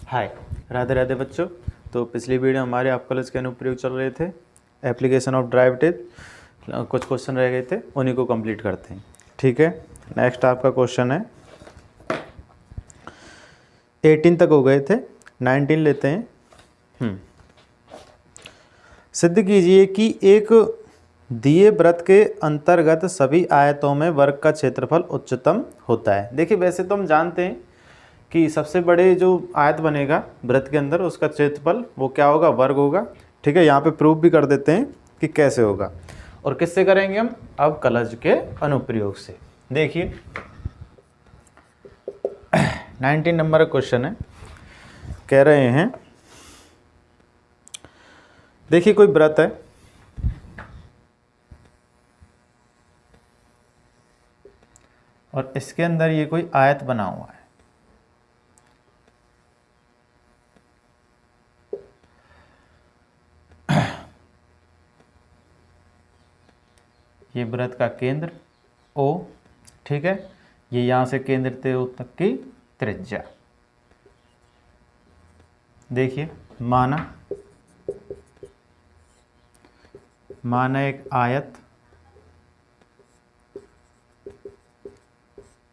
हाय, राधे राधे बच्चों। तो पिछली वीडियो हमारे आप कॉलेज के अनुप्रयोग चल रहे थे, एप्लीकेशन ऑफ डेरिवेटिव। कुछ क्वेश्चन रह गए थे, उन्हीं को कंप्लीट करते हैं। ठीक है, नेक्स्ट आपका क्वेश्चन है 18 तक हो गए थे, 19 लेते हैं। सिद्ध कीजिए कि एक दिए वृत्त के अंतर्गत सभी आयतों में वर्ग का क्षेत्रफल उच्चतम होता है। देखिए, वैसे तो हम जानते हैं कि सबसे बड़े जो आयत बनेगा वृत्त के अंदर उसका क्षेत्रफल वो क्या होगा, वर्ग होगा। ठीक है, यहाँ पे प्रूफ भी कर देते हैं कि कैसे होगा और किससे करेंगे हम, अब कलज के अनुप्रयोग से। देखिए 19 नंबर क्वेश्चन है, कह रहे हैं देखिए कोई वृत्त है, और इसके अंदर ये कोई आयत बना हुआ है। ये वृत्त का केंद्र O, ठीक है, ये यहाँ से केंद्र से O तक की त्रिज्या। देखिए माना एक आयत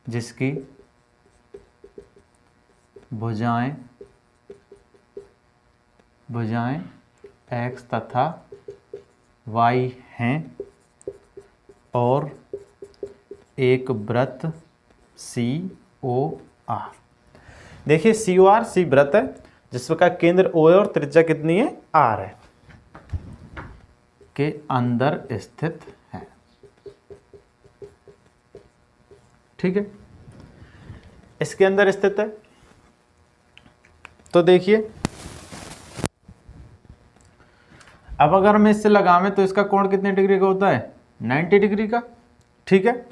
जिसकी भुजाएं x तथा y हैं और एक वृत्त COR। देखिए COR सी वृत्त है जिसका केंद्र O है और त्रिज्या कितनी है, R है, के अंदर स्थित है। ठीक है, इसके अंदर स्थित है। तो देखिए अब अगर मैं इससे लगावे तो इसका कोण कितने डिग्री का होता है, 90 डिग्री का। ठीक है,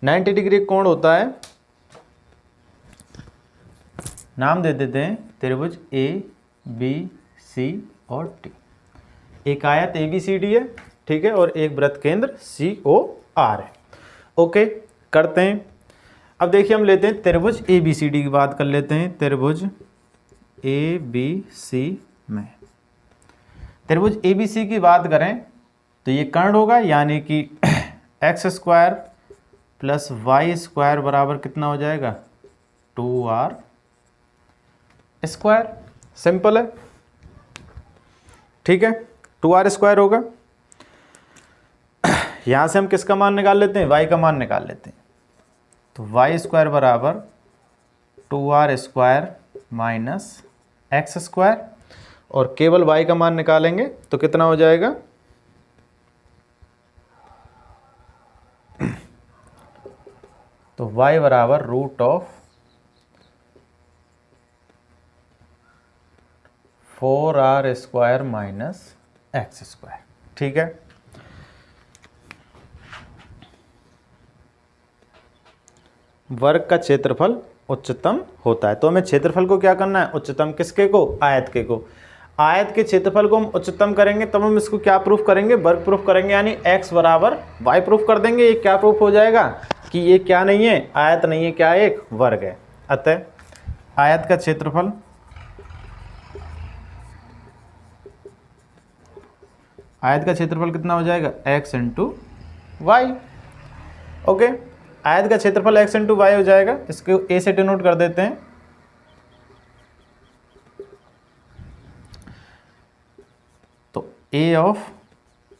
90 डिग्री कोण होता है। नाम दे देते हैं त्रिभुज ABC और D। एक आयत ABCD है, ठीक है, और एक वृत्त केंद्र COR है। ओके, करते हैं। अब देखिए हम लेते हैं त्रिभुज ABCD की बात कर लेते हैं। त्रिभुज ABC में त्रिभुज ABC की बात करें तो ये कर्ण होगा, यानी कि x² + y² बराबर कितना हो जाएगा, 2r²। सिंपल है, ठीक है, 2r² होगा। यहां से हम किसका मान निकाल लेते हैं, y का मान निकाल लेते हैं। तो y² बराबर 2r² - x², और केवल y का मान निकालेंगे तो कितना हो जाएगा, तो y बराबर √4r² - x²। ठीक है, वर्ग का क्षेत्रफल उच्चतम होता है। तो हमें क्षेत्रफल को क्या करना है, उच्चतम किसके को, आयत के को। आयत के क्षेत्रफल को हम उच्चतम करेंगे तब हम इसको क्या प्रूफ करेंगे, वर्ग प्रूफ करेंगे, यानी x बराबर y प्रूफ कर देंगे। ये क्या प्रूफ हो जाएगा कि ये क्या नहीं है, आयत नहीं है, क्या एक वर्ग है। अतः आयत का क्षेत्रफल कितना हो जाएगा, x × y। ओके, आयत का क्षेत्रफल x × y हो जाएगा। इसको a से डिनोट कर देते हैं। तो a ऑफ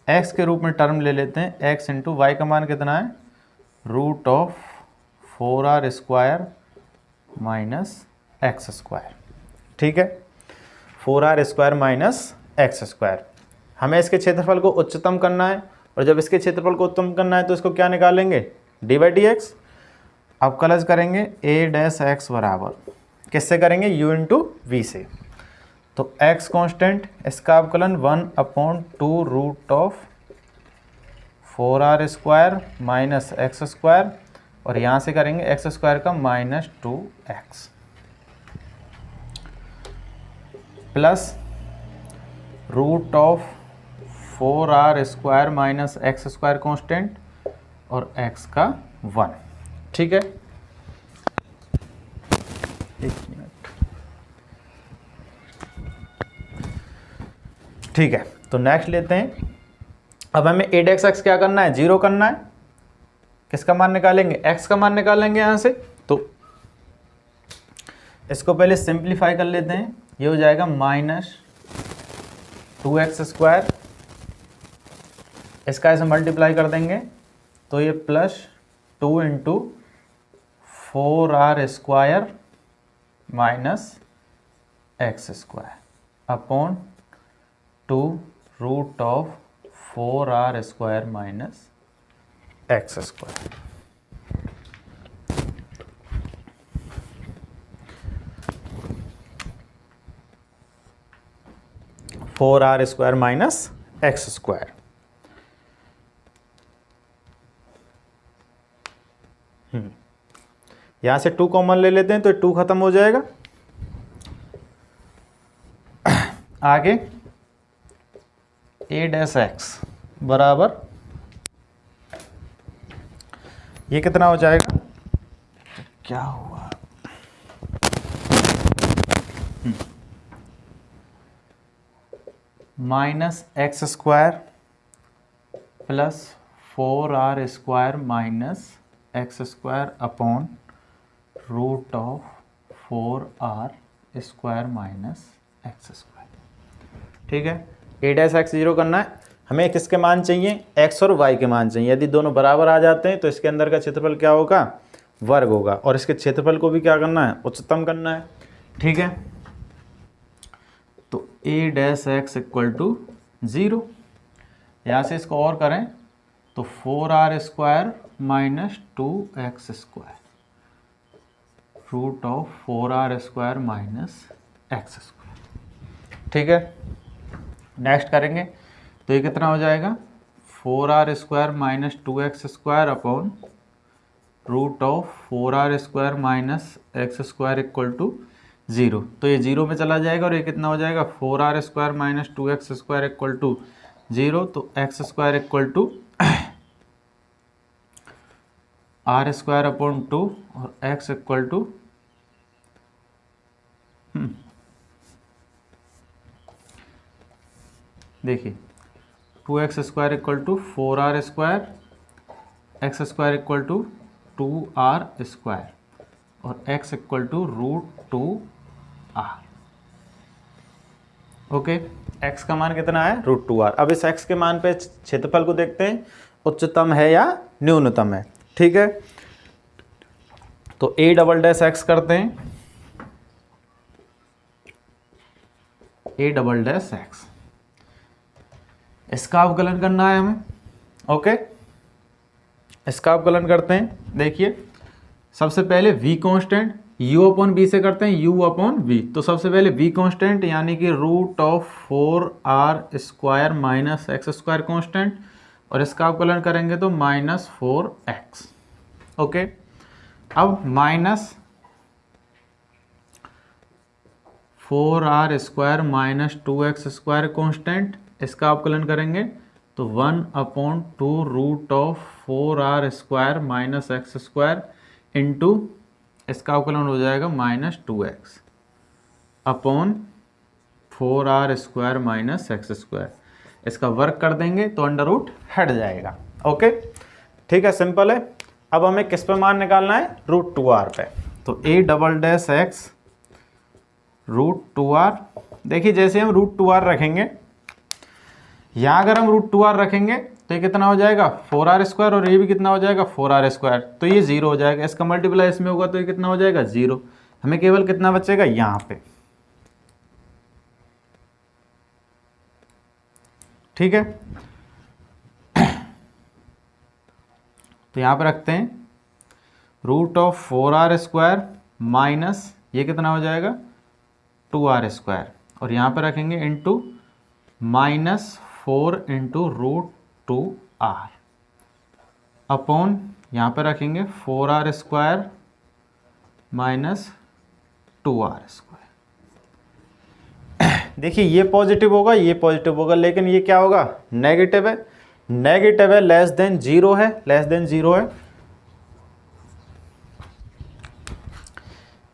x के रूप में टर्म ले लेते हैं। x × y का मान कितना है, √4r² - x²। ठीक है, 4r² - x²। हमें इसके क्षेत्रफल को उच्चतम करना है, और जब इसके क्षेत्रफल को उच्चतम करना है तो इसको क्या निकालेंगे, d/dx। अब कलज करेंगे a' बराबर किससे करेंगे, u × v से। तो x कांस्टेंट, इसका अवकलन 1/2 √4r² - x², और यहाँ से करेंगे x² का -2x plus √4r² - x² constant और x का 1। ठीक है, एक मिनट। ठीक है, तो नेक्स्ट लेते हैं। अब हमें a डेक्स एक्स क्या करना है, 0 करना है। किसका मान निकालेंगे, x का मान निकालेंगे यहाँ से। तो इसको पहले सिंप्लीफाई कर लेते हैं, ये हो जाएगा -2x²। इसका ऐसे मल्टीप्लाई कर देंगे तो ये +2 × 4r² - x² upon 2 √ 4r² - x²। 4r² - x²। यहाँ से 2 कॉमन ले लेते हैं तो 2 खत्म हो जाएगा। आगे a डैश एक्स बराबर, ये कितना हो जाएगा, क्या हुआ, -x² plus 4r² - x² upon √ 4r² - x²। ठीक है, a डैश एक्स 0 करना है। हमें किसके मान चाहिए, x और y के मान चाहिए। यदि दोनों बराबर आ जाते हैं तो इसके अंदर का क्षेत्रफल क्या होगा, वर्ग होगा, और इसके क्षेत्रफल को भी क्या करना है, उच्चतम करना है। ठीक है, तो a डैश एक्स = 0। यहाँ से इसको और करें तो 4r² - 2x² √ 4r² - x²। ठीक है, नेक्स्ट करेंगे तो ये कितना हो जाएगा, 4r² - 2x² upon √ 4r² - x² = 0। तो ये 0 में चला जाएगा और ये कितना हो जाएगा, 4r² - 2x² = 0। तो x² = r² अपॉन 2 और x = देखिए 2x² = 4r², x² = 2r² और x = √2r। ओके, x का मान कितना है, √2r। अब इस x के मान पे क्षेत्रफल को देखते हैं, उच्चतम है या न्यूनतम है। ठीक है, तो a डबल डैश x करते हैं, a डबल डैश x, इसका अवकलन करना है हमें। ओके, इसका अवकलन करते हैं। देखिए सबसे पहले v constant, u upon v से करते हैं, u अपॉन v। तो सबसे पहले v कांस्टेंट यानी कि √ 4r² - x² कांस्टेंट, और इसका अवकलन करेंगे तो -4x। ओके, अब -4r² - 2x² कांस्टेंट, इसका अवकलन करेंगे तो 1/2 √ 4r² - x² इंटू, इसका अवकलन हो जाएगा -2x अपॉन 4r² - x²। इसका वर्क कर देंगे तो अंडर रूट हट जाएगा। ओके, ठीक है, सिंपल है। अब हमें किस पे मान निकालना है, √2r पे। तो a double dash x √2r। देखिए जैसे हम √2r रखेंगे, यहाँ अगर हम √2r रखेंगे तो ये कितना हो जाएगा, 4r², और ये भी कितना हो जाएगा, 4r²। तो ये 0 हो जाएगा, इसका मल्टीप्लाई इसमें होगा तो ये कितना हो जाएगा, 0। हमें केवल कितना बचेगा यहाँ पे। ठीक है, तो यहाँ पे रखते हैं √ 4r² माइनस ये कितना हो जाएगा, 2r², और यहाँ पे रखेंगे इंटू -4 × √2r अपॉन, यहाँ पे रखेंगे 4r² - 2r²। देखिए ये पॉजिटिव होगा, ये पॉजिटिव होगा, लेकिन ये क्या होगा, नेगेटिव है। नेगेटिव है, लेस देन 0 है, लेस देन 0 है।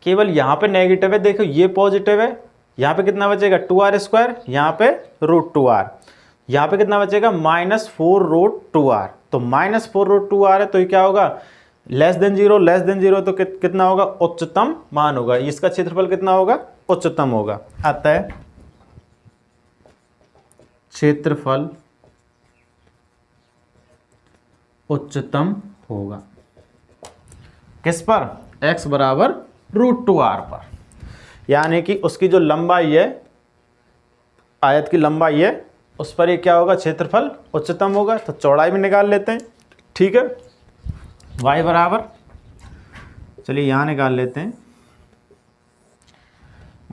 केवल यहाँ पे नेगेटिव है, देखो ये पॉजिटिव है, यहाँ पे कितना बचेगा 2r², यहाँ पे √2r, यहाँ पे कितना बचेगा -4√2r। तो -4√2r है तो ये क्या होगा <0 तो कितना होगा उच्चतम मान होगा, इसका क्षेत्रफल कितना होगा उच्चतम होगा। अतः क्षेत्रफल उच्चतम होगा किस पर, x बराबर √2r पर, यानी कि उसकी जो लंबाई है, आयत की लंबाई है, उस पर ये क्या होगा क्षेत्रफल उच्चतम होगा। तो चौड़ाई भी निकाल लेते हैं, ठीक है। y बराबर, चलिए यहाँ निकाल लेते हैं,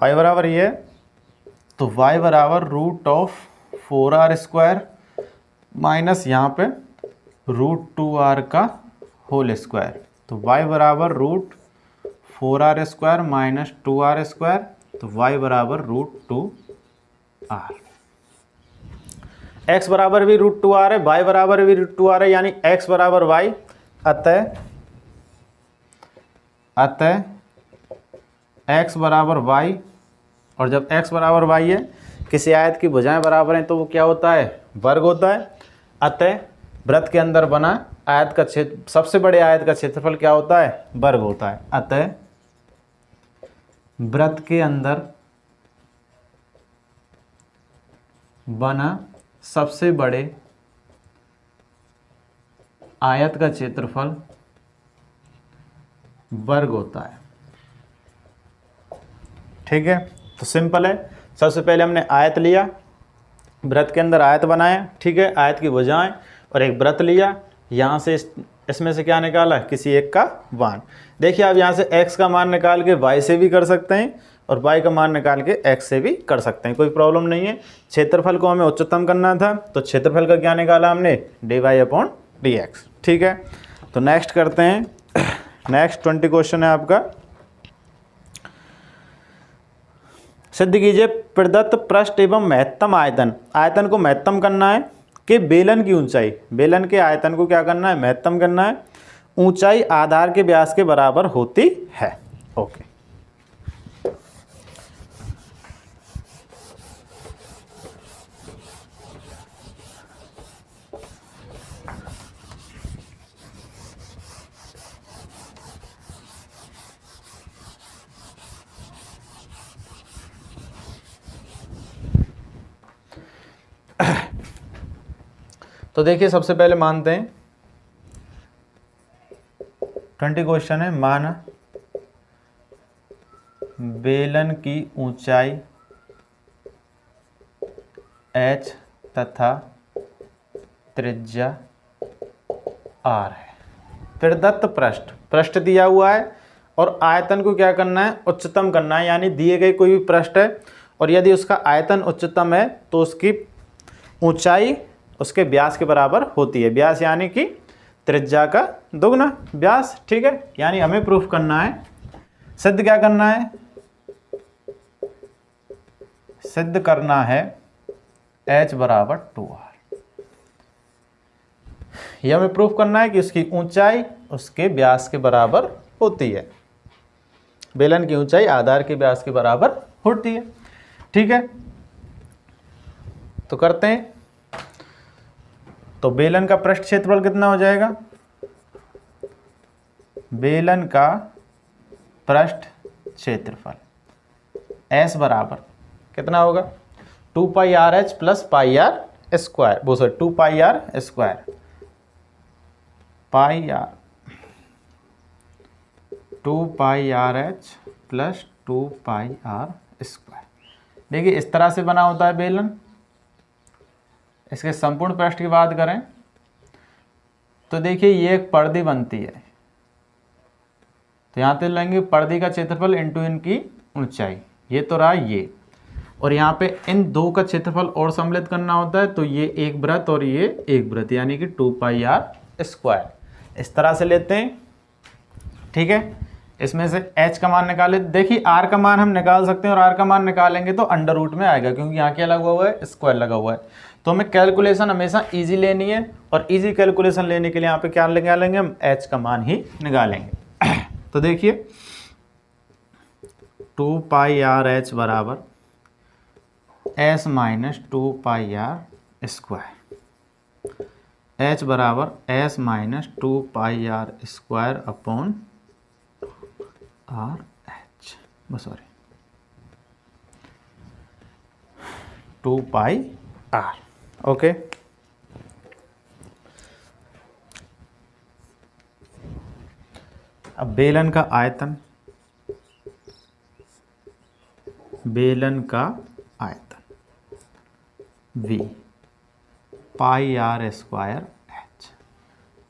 y बराबर ये है, तो y बराबर √4r² माइनस यहाँ पे √2r का होल स्क्वायर। तो y बराबर √4r² माइनस 2r², तो y बराबर √2r। x बराबर भी √2r है, y बराबर भी √2r है, यानी x बराबर y। अतः x बराबर y, और जब x बराबर y है, किसी आयत की भुजाएं बराबर हैं तो वो क्या होता है वर्ग होता है। अतः वृत्त के अंदर बना आयत का क्षेत्र, सबसे बड़े आयत का क्षेत्रफल क्या होता है वर्ग होता है। अतः वृत्त के अंदर बना सबसे बड़े आयत का क्षेत्रफल वर्ग होता है, ठीक है। तो सिंपल है, सबसे पहले हमने आयत लिया, वृत्त के अंदर आयत बनाया, ठीक है, आयत की भुजाएं, और एक वृत्त लिया, यहाँ से इसमें से क्या निकाला किसी एक का मान। देखिए आप यहाँ से x का मान निकाल के y से भी कर सकते हैं और y का मान निकाल के x से भी कर सकते हैं, कोई प्रॉब्लम नहीं है। क्षेत्रफल को हमें उच्चतम करना था, तो क्षेत्रफल का क्या निकाला हमने dy/dx, ठीक है। तो नेक्स्ट करते हैं, नेक्स्ट 20 क्वेश्चन है आपका। सिद्ध कीजिए प्रदत्त पृष्ठ एवं महत्तम आयतन, आयतन को महत्तम करना है कि बेलन की ऊंचाई, बेलन के आयतन को क्या करना है महत्तम करना है, ऊंचाई आधार के व्यास के बराबर होती है। ओके, तो देखिए सबसे पहले मानते हैं 20 क्वेश्चन है, माना बेलन की ऊंचाई h तथा त्रिज्या r है। प्रदत्त पृष्ठ दिया हुआ है और आयतन को क्या करना है उच्चतम करना है, यानी दिए गए कोई भी पृष्ठ है और यदि उसका आयतन उच्चतम है तो उसकी ऊंचाई उसके व्यास के बराबर होती है। व्यास यानी कि त्रिज्या का दुगना व्यास, ठीक है। यानी हमें प्रूफ करना है, सिद्ध क्या करना है, सिद्ध करना है h बराबर 2r। यह हमें प्रूफ करना है कि उसकी ऊंचाई उसके व्यास के बराबर होती है, बेलन की ऊंचाई आधार के व्यास के बराबर होती है, ठीक है। तो करते हैं, तो बेलन का पृष्ठ क्षेत्रफल कितना हो जाएगा, बेलन का पृष्ठ क्षेत्रफल S बराबर कितना होगा 2πrh प्लस πr स्क्वायर, वो sir 2πr square, πr 2πrh plus 2πr square. देखिए इस तरह से बना होता है बेलन। इसके संपूर्ण पृष्ठ की बात करें तो देखिए ये एक पर्दी बनती है, तो यहाँ पे लेंगे पर्दी का क्षेत्रफल इंटू इनकी ऊंचाई, ये तो रहा ये, और यहाँ पे इन दो का क्षेत्रफल और सम्मिलित करना होता है, तो ये एक वृत्त और ये एक वृत्त, यानी कि 2πr स्क्वायर। इस तरह से लेते हैं, ठीक है। इसमें से h का मान निकाले, देखिए r का मान हम निकाल सकते हैं और r का मान निकालेंगे तो अंडर रूट में आएगा, क्योंकि यहाँ क्या लगा हुआ है स्क्वायर लगा हुआ है। तो हमें कैलकुलेशन हमेशा इजी लेनी है और इजी कैलकुलेशन लेने के लिए यहाँ पे क्या निकालेंगे हम h का मान ही निकालेंगे। तो देखिए 2πrh बराबर एस माइनस 2πr², एच बराबर S minus 2πr² upon R H, sorry 2πr। Okay, अब बेलन का आयतन, बेलन का आयतन V πr² h,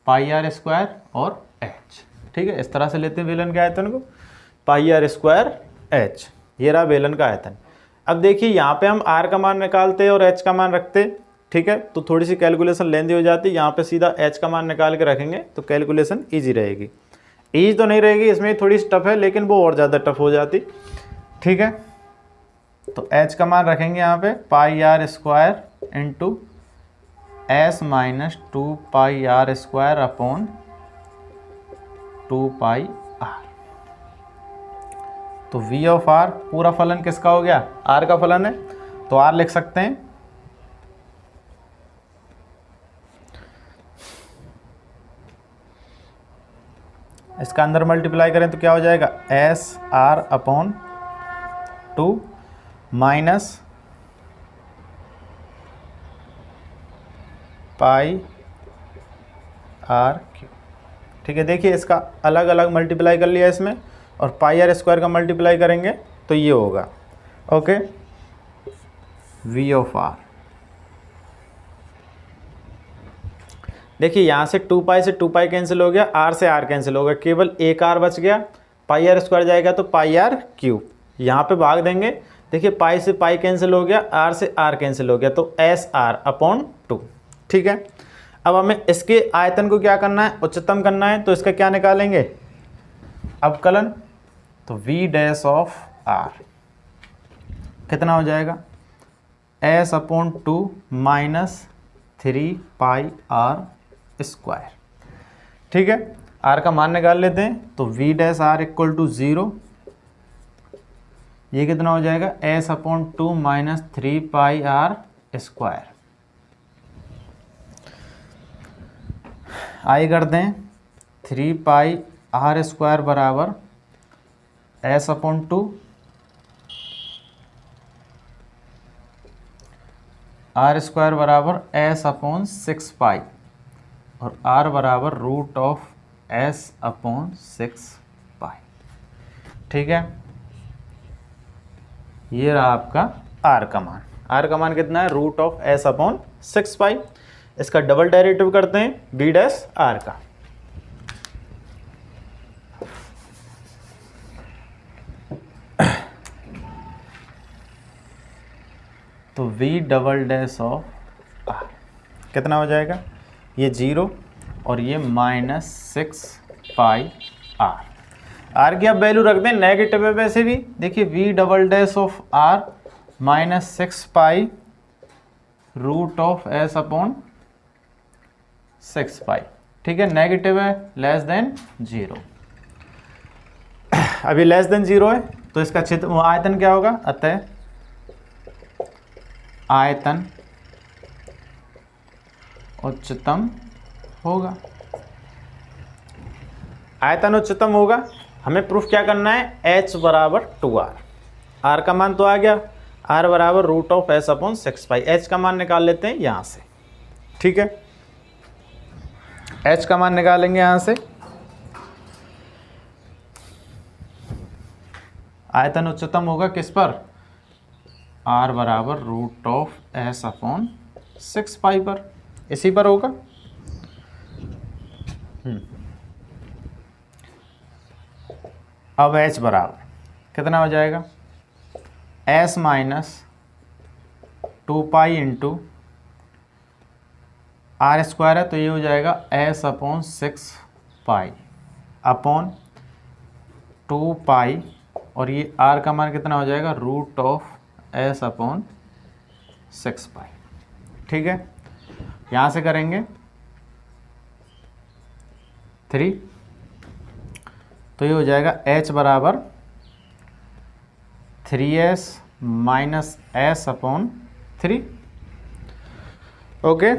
πr² और h, ठीक है। इस तरह से लेते हैं बेलन के आयतन को, πr² h, ये रहा बेलन का आयतन। अब देखिए यहाँ पे हम r का मान निकालते और h का मान रखते, ठीक है, तो थोड़ी सी कैलकुलेशन लेंदी हो जाती। यहाँ पे सीधा h का मान निकाल के रखेंगे तो कैलकुलेशन ईजी रहेगी। ईजी तो नहीं रहेगी, इसमें थोड़ी टफ है, लेकिन वो और ज़्यादा टफ हो जाती, ठीक है। तो h का मान रखेंगे यहाँ पे πr² into s minus 2πr² upon 2πr। तो v ऑफ r पूरा फलन किसका हो गया, r का फलन है, तो r लिख सकते हैं। इसका अंदर मल्टीप्लाई करें तो क्या हो जाएगा, S R upon 2 minus πr², ठीक है। देखिए इसका अलग अलग मल्टीप्लाई कर लिया इसमें, और πr² का मल्टीप्लाई करेंगे तो ये होगा, ओके, v ऑफ r। देखिए यहाँ से 2π से 2π कैंसिल हो गया, r से r कैंसिल हो गया, केवल एक r बच गया, πr² जाएगा तो πr³, यहाँ पे भाग देंगे। देखिए पाई से पाई कैंसिल हो गया, r से r कैंसिल हो गया, तो SR अपॉन 2, ठीक है। अब हमें इसके आयतन को क्या करना है, उच्चतम करना है, तो इसका क्या निकालेंगे, अवकलन। तो v डैश ऑफ r कितना हो जाएगा, s अपॉन 2 माइनस 3πr², ठीक है। r का मान निकाल लेते हैं, तो v dash r equal to 0, ये कितना हो जाएगा, s अपॉन 2 माइनस 3πr²। आई करते हैं, 3πr² बराबर s अपॉन 2, r² बराबर s अपॉन 6π, और r बराबर रूट ऑफ s अपॉन 6π, ठीक है। ये रहा आपका r का मान। r का मान कितना है, रूट ऑफ s अपॉन 6π। इसका डबल डेरिवेटिव करते हैं b डैश r का, तो v double dash of r कितना हो जाएगा, ये 0 और ये माइनस 6πr। r की अब वैल्यू रख दें, नेगेटिव है वैसे भी। देखिए v double dash of r minus 6π root of s upon 6π, ठीक है। नेगेटिव है, लेस देन 0, अभी लेस देन 0 है, तो इसका क्षेत्र आयतन क्या होगा, अतः आयतन उच्चतम होगा। आयतन उच्चतम होगा, हमें प्रूफ क्या करना है, h बराबर 2r, r का मान तो आ गया, r बराबर root of s upon 6π। h का मान निकाल लेते हैं यहाँ से, ठीक है। h का मान निकालेंगे यहाँ से, आयतन उच्चतम होगा किस पर, r बराबर रूट ऑफ s अपॉन 6π पर, इसी पर होगा। अब h बराबर कितना हो जाएगा, s माइनस 2π इंटू r² है, तो ये हो जाएगा s अपॉन 6π अपॉन 2π, और ये r का मान कितना हो जाएगा, रूट ऑफ s अपॉन 6π, ठीक है। यहाँ से करेंगे 3, तो ये हो जाएगा h बराबर 3s minus S upon 3। Okay,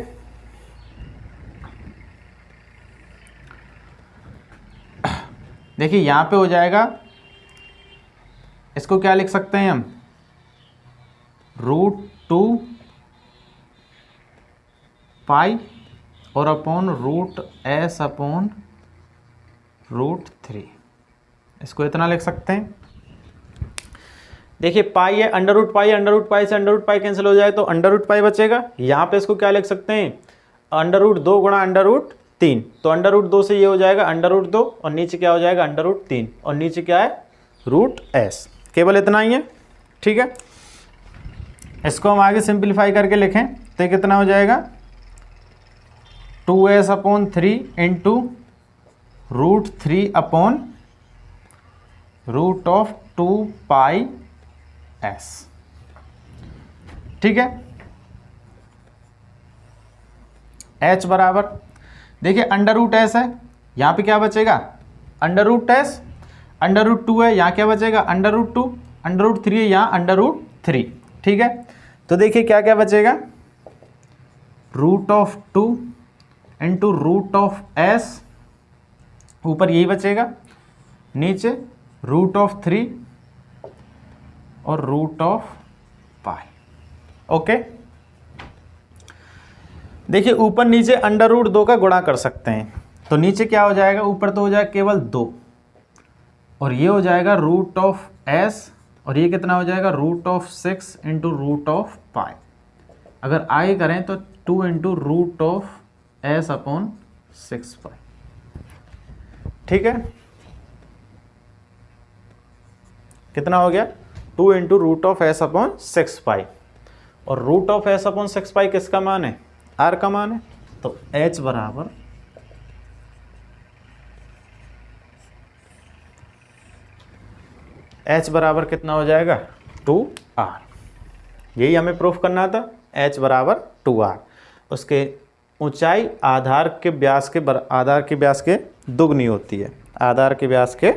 देखिए यहाँ पे हो जाएगा, इसको क्या लिख सकते हैं हम, √2 पाई और अपॉन √s अपॉन √3, इसको इतना लिख सकते हैं। देखिए पाई है, अंडर रूट से अंडर रूट पाई कैंसिल हो जाए तो अंडर रूट पाई बचेगा। यहाँ पे इसको क्या लिख सकते हैं, √2 गुणा √3, तो √2 से ये हो जाएगा √2 और नीचे क्या हो जाएगा √3 और नीचे क्या है √s, केवल इतना ही है। ठीक है, इसको हम आगे सिंप्लीफाई करके लिखें तो कितना हो जाएगा 2s अपॉन 3 इंटू √3 अपॉन √2 पाई s। ठीक है, h बराबर, देखिए √s है, यहाँ पे क्या बचेगा √s, √2 है, यहाँ क्या बचेगा √2, √3 है, यहाँ √3। ठीक है, तो देखिए क्या क्या बचेगा, √2 इंटू √s, ऊपर यही बचेगा, नीचे √3 और √पाई। ओके, देखिए ऊपर नीचे √2 का गुणा कर सकते हैं, तो नीचे क्या हो जाएगा, ऊपर तो हो जाएगा केवल 2 और ये हो जाएगा √s और ये कितना हो जाएगा √6 इंटू √पाई। अगर आई करें तो 2 इंटू √s अपॉन 6 पाई। ठीक है, कितना हो गया 2 इंटू √s अपॉन 6 पाई, और √s अपॉन 6 पाई किसका मान है, r का मान है, तो h बराबर कितना हो जाएगा 2r। यही हमें प्रूफ करना था, h बराबर 2r। उसके ऊंचाई आधार के व्यास के दुगनी होती है, आधार के व्यास के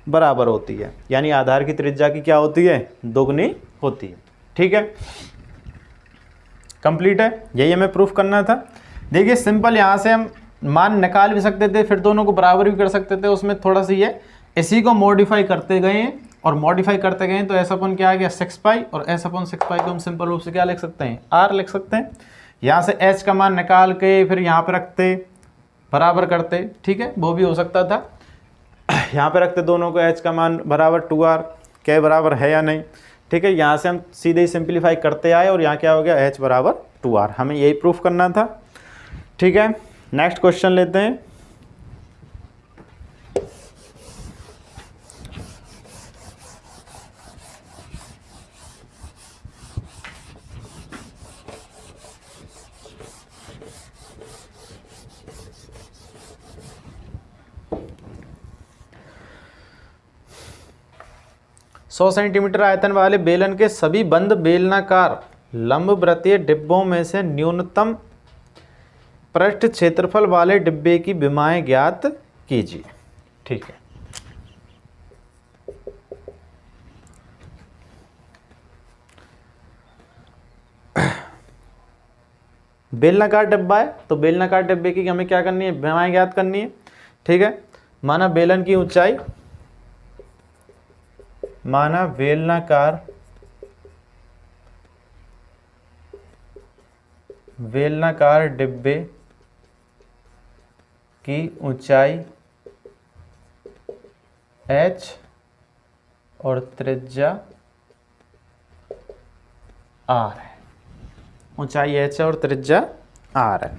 बराबर होती है, यानी आधार की त्रिज्या की क्या होती है, दुगनी होती है। ठीक है, कंप्लीट है, यही हमें प्रूफ करना था। देखिए सिंपल, यहाँ से हम मान निकाल भी सकते थे, फिर दोनों को बराबर भी कर सकते थे, उसमें थोड़ा सा ये इसी को मॉडिफाई करते गए और मॉडिफाई करते गए तो s अपन क्या आ गया 6 पाई, और s अपन 6 पाई को हम सिंपल रूप से क्या लिख सकते हैं, r लिख सकते हैं। यहाँ से h का मान निकाल के फिर यहाँ पे रखते, बराबर करते, ठीक है, वो भी हो सकता था। यहाँ पे रखते दोनों को, h का मान बराबर 2r, क्या बराबर है या नहीं। ठीक है, यहाँ से हम सीधे ही सिंप्लीफाई करते आए और यहाँ क्या हो गया h बराबर 2r, हमें यही प्रूफ करना था। ठीक है, नेक्स्ट क्वेश्चन लेते हैं। सौ सेंटीमीटर आयतन वाले बेलन के सभी बंद बेलनाकार लंबवृत्तीय डिब्बों में से न्यूनतम पृष्ठ क्षेत्रफल वाले डिब्बे की विमाएं ज्ञात कीजिए। ठीक है, बेलनाकार डिब्बा है तो बेलनाकार डिब्बे की हमें क्या करनी है, विमाएं ज्ञात करनी है। ठीक है, माना बेलन की ऊंचाई, माना बेलनाकार डिब्बे की ऊंचाई h और त्रिज्या r है, ऊंचाई h और त्रिज्या r है।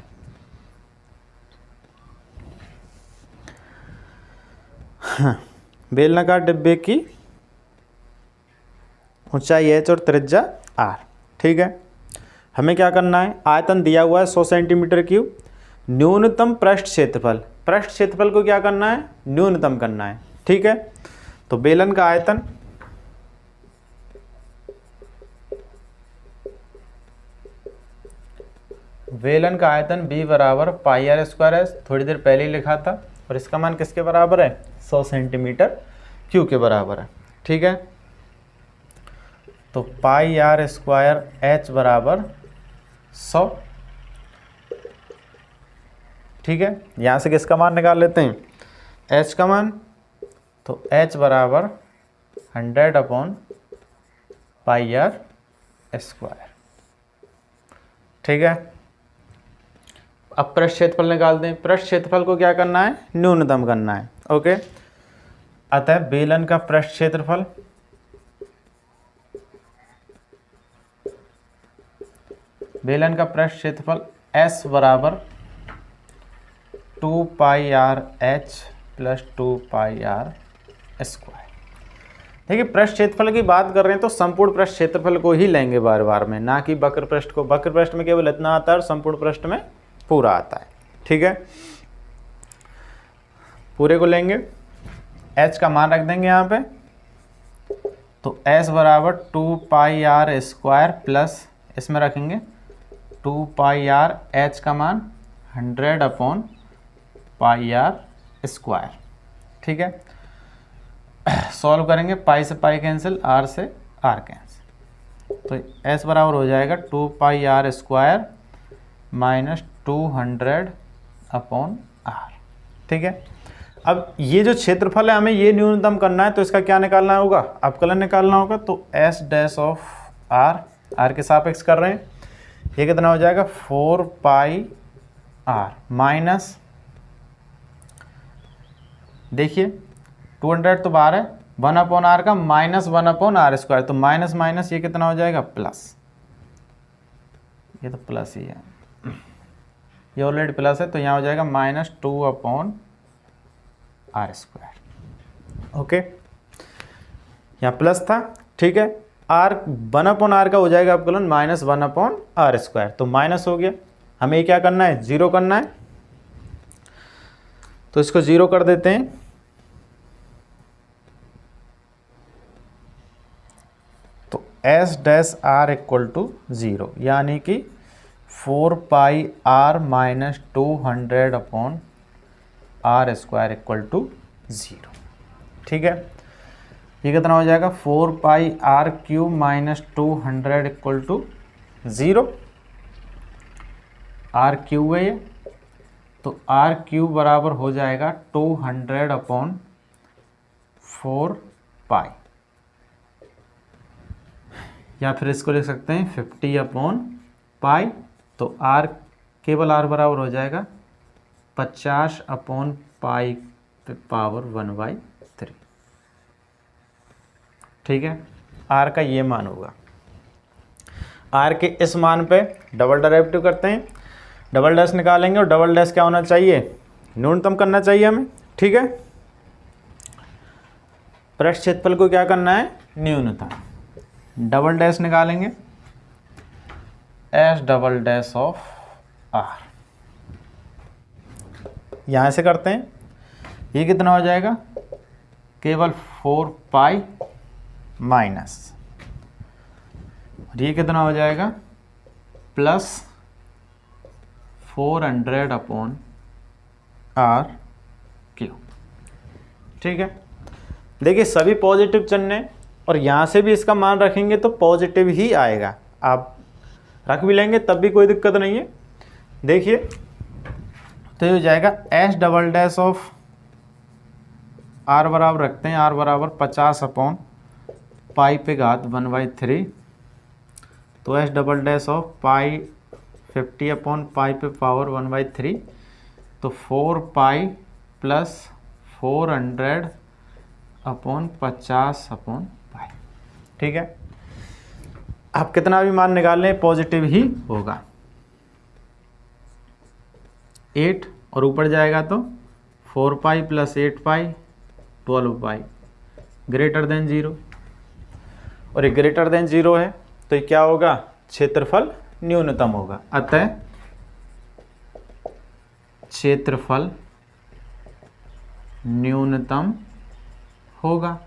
बेलनाकार डिब्बे की ऊंचाई h और त्रिज्या r। ठीक है, हमें क्या करना है, आयतन दिया हुआ है 100 सेंटीमीटर क्यूब, न्यूनतम पृष्ठ क्षेत्रफल को क्या करना है, न्यूनतम करना है। ठीक है, तो बेलन का आयतन B बराबर πr², थोड़ी देर पहले ही लिखा था, और इसका मान किसके बराबर है, 100 सेंटीमीटर क्यूब के बराबर है। ठीक है, तो पाई आर स्क्वायर एच बराबर 100। ठीक है, यहाँ से किसका मान निकाल लेते हैं, एच का मान। तो एच बराबर 100 अपॉन पाई आर स्क्वायर। ठीक है, अब पृष्ठ क्षेत्रफल निकाल दें। पृष्ठ क्षेत्रफल को क्या करना है, न्यूनतम करना है। ओके, अतः बेलन का पृष्ठ क्षेत्रफल S बराबर 2 pi r h plus 2 pi r square. देखिए, पृष्ठ क्षेत्रफल की बात कर रहे हैं तो संपूर्ण पृष्ठ क्षेत्रफल को ही लेंगे बार बार में, ना कि वक्र पृष्ठ को। वक्र पृष्ठ में केवल इतना आता है और संपूर्ण पृष्ठ में पूरा आता है। ठीक है, पूरे को लेंगे, h का मान रख देंगे यहाँ पे। तो s बराबर 2 पाई आर स्क्वायर प्लस इसमें रखेंगे 2 पाई आर, h का मान 100 अपॉन पाई आर स्क्वायर। ठीक है, सॉल्व करेंगे, पाई से पाई कैंसिल, आर से आर कैंसिल। तो s बराबर हो जाएगा 2 pi r square minus 200 upon r. ठीक है, अब ये जो क्षेत्रफल है हमें ये न्यूनतम करना है, तो इसका क्या निकालना होगा, अवकलन निकालना होगा। तो s डैश ऑफ r के सापेक्ष कर रहे हैं, ये कितना हो जाएगा 4 पाई आर माइनस, देखिए 200 तो बाहर है, 1 अपॉन आर का माइनस 1 अपॉन आर स्क्वायर। तो माइनस माइनस ये कितना हो जाएगा प्लस, ये तो प्लस ही है, ये ऑलरेडी प्लस है, तो यहाँ हो जाएगा minus 2 upon r square. Okay, यहाँ प्लस था। ठीक है, आर 1 अपॉन आर का हो जाएगा अवकलन माइनस 1 अपॉन आर स्क्वायर, तो माइनस हो गया। हमें क्या करना है, जीरो करना है, तो इसको जीरो कर देते हैं। तो S dash r equal to 0, यानी कि 4 pi r minus 200 upon r square equal to 0। ठीक है, ये कितना हो जाएगा 4 pi r cube minus 200 equal to 0। R cube है ये, तो आर क्यूब बराबर हो जाएगा 200 अपॉन 4 पाई, या फिर इसको लिख सकते हैं 50 अपॉन पाई। तो आर, केवल आर बराबर हो जाएगा 50 अपॉन पाई पे पावर 1/3। ठीक है, आर का ये मान होगा। आर के इस मान पे डबल डेरिवेटिव करते हैं, डबल डैश निकालेंगे, और डबल डैश क्या होना चाहिए, न्यूनतम करना चाहिए हमें। ठीक है, पृष्ठ क्षेत्रफल को क्या करना है, न्यूनतम। डबल डैश निकालेंगे, S double dash of r, यहाँ से करते हैं, ये कितना हो जाएगा, केवल 4 पाई माइनस, और ये कितना हो जाएगा प्लस 400 अपॉन आर क्यूब। ठीक है, देखिए सभी पॉजिटिव चिन्ह हैं, और यहाँ से भी इसका मान रखेंगे तो पॉजिटिव ही आएगा। आप रख भी लेंगे तब भी कोई दिक्कत नहीं है। देखिए, तो ये हो जाएगा S double dash of r बराबर रखते हैं, आर बराबर 50 अपॉन पाई पे घात 1/3। तो S double dash of pi 50 upon pi पे पावर 1/3, तो 4 pi plus 400 upon 50 upon pi. ठीक है, आप कितना भी मान निकाल लें पॉजिटिव ही होगा। 8 और ऊपर जाएगा तो 4 पाई प्लस 8 पाई 12 पाई ग्रेटर देन 0, और ये ग्रेटर देन 0 है, तो ये क्या होगा, क्षेत्रफल न्यूनतम होगा। अतः क्षेत्रफल न्यूनतम होगा।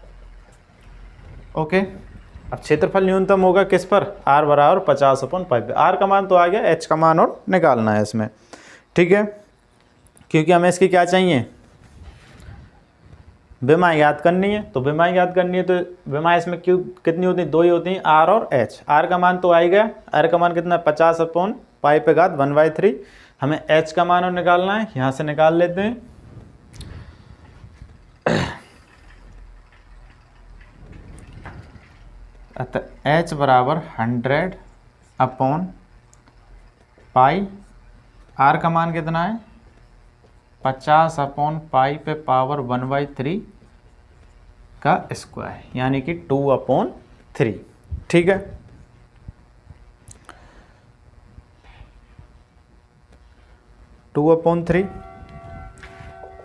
ओके, अब क्षेत्रफल न्यूनतम होगा किस पर, आर बराबर 50 अपॉन पाई पे। आर का मान तो आ गया, एच का मान और निकालना है इसमें। ठीक है, क्योंकि हमें इसकी क्या चाहिए, विमा याद करनी है, तो विमा याद करनी है तो विमा इसमें क्यों कितनी होती है, 2 ही होती हैं, आर और एच। आर का मान तो आ ही गया, आर का मान कितना है 50/π/1/3। हमें एच का मान निकालना है, यहाँ से निकाल लेते हैं। अतः एच बराबर 100/π। आर का मान कितना है 50/π/1/3 का स्क्वायर, यानी कि 2/3। ठीक है, टू अपॉन 3।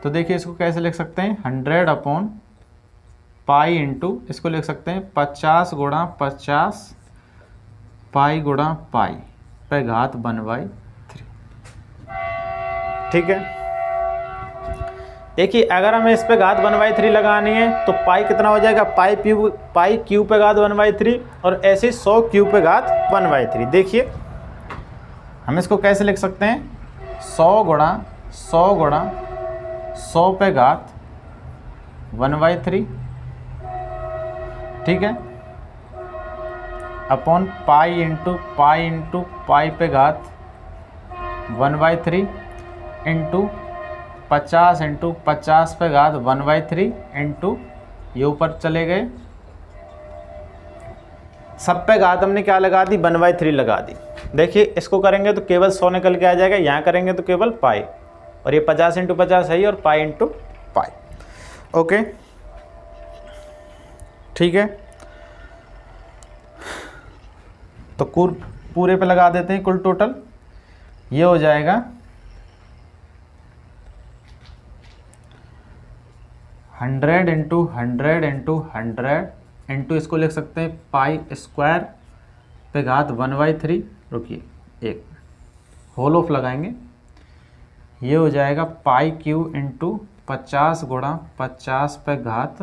तो देखिए इसको कैसे लिख सकते हैं, 100/π इंटू इसको लिख सकते हैं 50 गुणा 50 पाई गुणा पाई पे घात 1/3। ठीक है, देखिए अगर हमें इस पे घात 1/3 लगानी है तो पाई कितना हो जाएगा, पाई क्यू पे घात 1/3 और ऐसे 100 क्यू पे घात 1/3। देखिए हम इसको कैसे लिख सकते हैं, 100 गुणा 100 गुणा 100 पे घात 1/3। ठीक है, अपॉन पाई इंटू पाई पे घात 1/3 इंटू 50 इंटू 50 पे घात 1/3 इंटू ये ऊपर चले गए, सब पे घात हमने क्या लगा दी, 1/3 लगा दी। देखिए इसको करेंगे तो केवल 100 निकल के आ जाएगा, यहाँ करेंगे तो केवल पाई, और ये 50 इंटू 50 है और पाई इंटू पाई। ओके, ठीक है, तो पूरे पे लगा देते हैं कुल टोटल। ये हो जाएगा 100 इंटू 100 इंटू 100 इंटू इसको लिख सकते हैं पाई स्क्वायर पे घात 1/3। रुकिए एक होल ऑफ लगाएंगे, ये हो जाएगा पाई क्यू इंटू 50 गुणा 50 पे घात,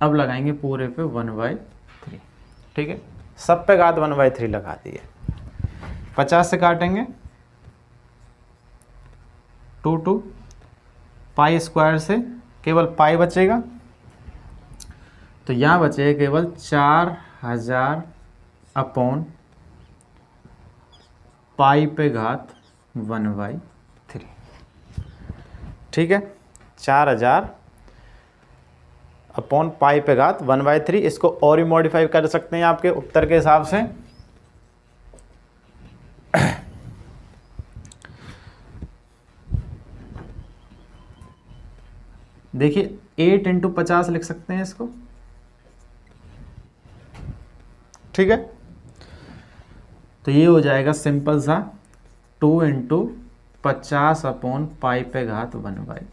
अब लगाएंगे पूरे पे 1/3। ठीक है, सब पे घात 1/3 लगा दिए। 50 से काटेंगे 2 पाई स्क्वायर से केवल पाई बचेगा, तो यहाँ बचेगा केवल 4000 अपॉन पाई पे घात 1/3। ठीक है, 4000 अपॉन पाई पे घात 1/3। इसको और ही मॉडिफाई कर सकते हैं आपके उत्तर के हिसाब से। देखिए 8 इंटू 50 लिख सकते हैं इसको। ठीक है, तो ये हो जाएगा सिंपल सा 2 इंटू 50 अपॉन पाई पे घात 1/3।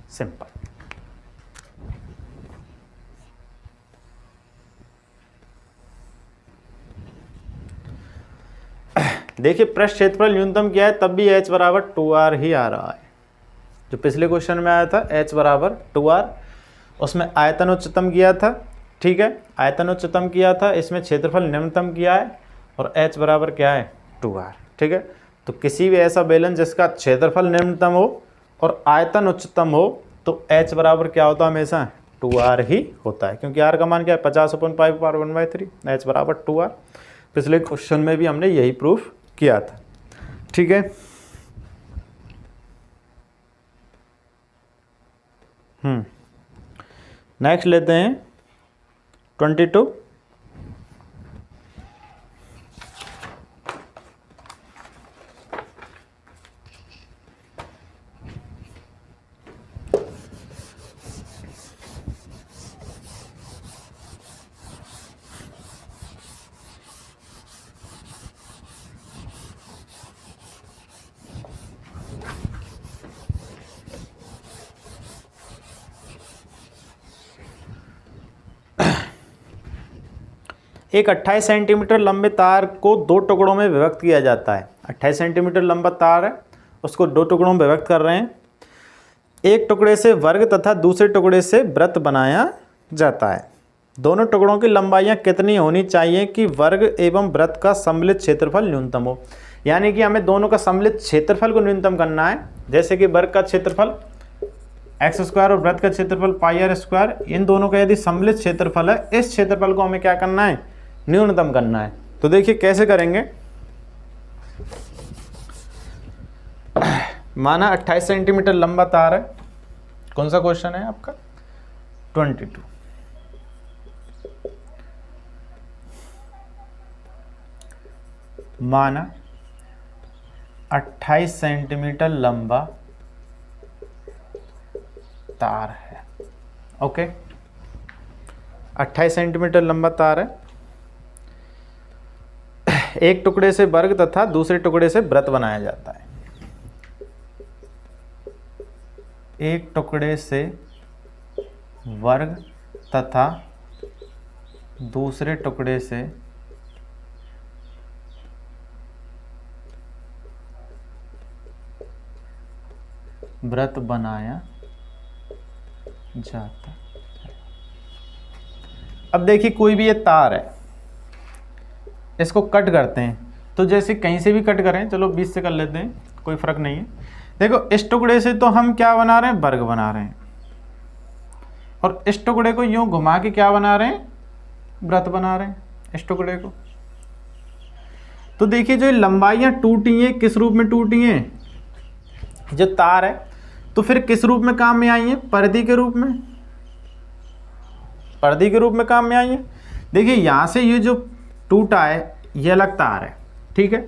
सिंपल। देखिए पृष्ठ क्षेत्रफल न्यूनतम किया है तब भी h बराबर 2r ही आ रहा है। जो पिछले क्वेश्चन में आया था h बराबर 2r, उसमें आयतन उच्चतम किया था। ठीक है, आयतन उच्चतम किया था, इसमें क्षेत्रफल निम्नतम किया है और h बराबर क्या है 2r। ठीक है, तो किसी भी ऐसा बेलन जिसका क्षेत्रफल निम्नतम हो और आयतन उच्चतम हो तो h बराबर क्या होता है, हमेशा 2r ही होता है, क्योंकि r का मान क्या है 50/π/1/3, h बराबर 2r। पिछले क्वेश्चन में भी हमने यही प्रूफ किया था। ठीक है, नेक्स्ट लेते हैं 22। एक 28 सेंटीमीटर लंबे तार को 2 टुकड़ों में विभक्त किया जाता है। 28 सेंटीमीटर लंबा तार है, उसको 2 टुकड़ों में विभक्त कर रहे हैं। एक टुकड़े से वर्ग तथा दूसरे टुकड़े से वृत्त बनाया जाता है। दोनों टुकड़ों की लंबाइयाँ कितनी होनी चाहिए कि वर्ग एवं वृत्त का सम्मिलित क्षेत्रफल न्यूनतम हो। यानी कि हमें दोनों का सम्मिलित क्षेत्रफल को न्यूनतम करना है। जैसे कि वर्ग का क्षेत्रफल एक्स स्क्वायर और वृत्त का क्षेत्रफल पाई आर स्क्वायर, इन दोनों का यदि सम्मिलित क्षेत्रफल है, इस क्षेत्रफल को हमें क्या करना है, न्यूनतम करना है। तो देखिए कैसे करेंगे। माना 28 सेंटीमीटर लंबा तार है, कौन सा क्वेश्चन है आपका 22। माना 28 सेंटीमीटर लंबा तार है, ओके 28 सेंटीमीटर लंबा तार है, एक टुकड़े से वर्ग तथा दूसरे टुकड़े से वृत्त बनाया जाता है। एक टुकड़े से वर्ग तथा दूसरे टुकड़े से वृत्त बनाया जाता है। अब देखिए कोई भी ये तार है, इसको कट करते हैं, तो जैसे कहीं से भी कट करें, चलो 20 से कर लेते हैं, कोई फर्क नहीं है। देखो इस टुकड़े से तो हम क्या बना रहे हैं, वर्ग बना रहे हैं, और इस टुकड़े को यूं घुमा के क्या बना रहे हैं, वृत्त बना रहे हैं इस टुकड़े को। तो देखिए जो लंबाइयां टूटी हैं, किस रूप में टूटी हैं, जो तार है, तो फिर किस रूप में काम में आई है, परिधि के रूप में, परिधि के रूप में काम में आई है। देखिए यहां से ये जो टूटा है ये अलग तार है, ठीक है,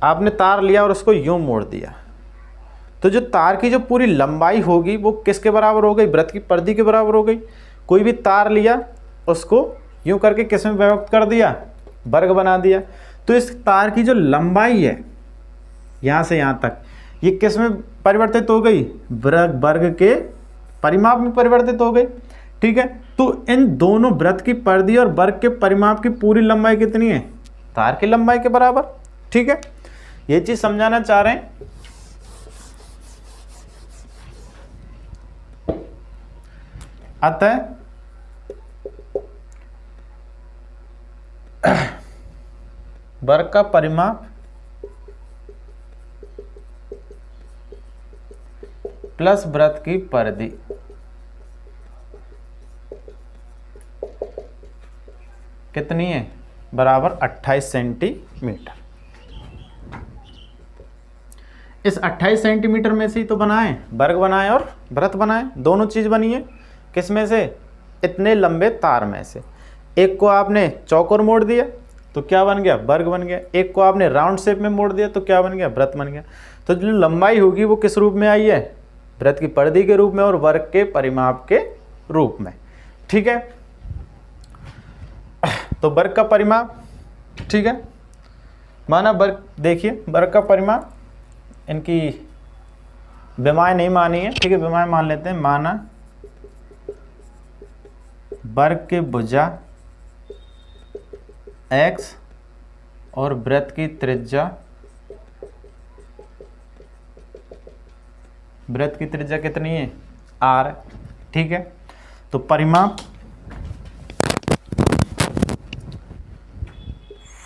आपने तार लिया और उसको यूं मोड़ दिया, तो जो तार की जो पूरी लंबाई होगी वो किसके बराबर हो गई, वृत्त की परिधि के बराबर हो गई। कोई भी तार लिया उसको यूं करके किस में विभक्त कर दिया, वर्ग बना दिया, तो इस तार की जो लंबाई है यहाँ से यहाँ तक, ये किस में परिवर्तित हो गई, वर्ग के परिमाप में परिवर्तित हो गई, ठीक है। तो इन दोनों वृत्त की परिधि और वर्ग के परिमाप की पूरी लंबाई कितनी है, तार की लंबाई के बराबर, ठीक है। ये चीज समझाना चाह रहे हैं। अतः वर्ग का परिमाप प्लस वृत्त की परिधि कितनी है, बराबर 28 सेंटीमीटर। इस 28 सेंटीमीटर में से ही तो बनाए, वर्ग बनाए और वृत्त बनाए, दोनों चीज बनी है। किस में से, इतने लंबे तार में से। एक को आपने चौकोर मोड़ दिया तो क्या बन गया, वर्ग बन गया। एक को आपने राउंड शेप में मोड़ दिया तो क्या बन गया, वृत्त बन गया। तो जो लंबाई होगी वो किस रूप में आई है, वृत्त की परिधि के रूप में और वर्ग के परिमाप के रूप में, ठीक है। तो वर्ग का परिमाप, ठीक है, माना वर्ग, देखिए वर्ग का परिमाप, इनकी विमाएं नहीं मानी है, ठीक है, विमाएं मान लेते हैं। माना वर्ग के भुजा x और वृत्त की त्रिज्या, वृत्त की त्रिज्या कितनी है, r, ठीक है। तो परिमाप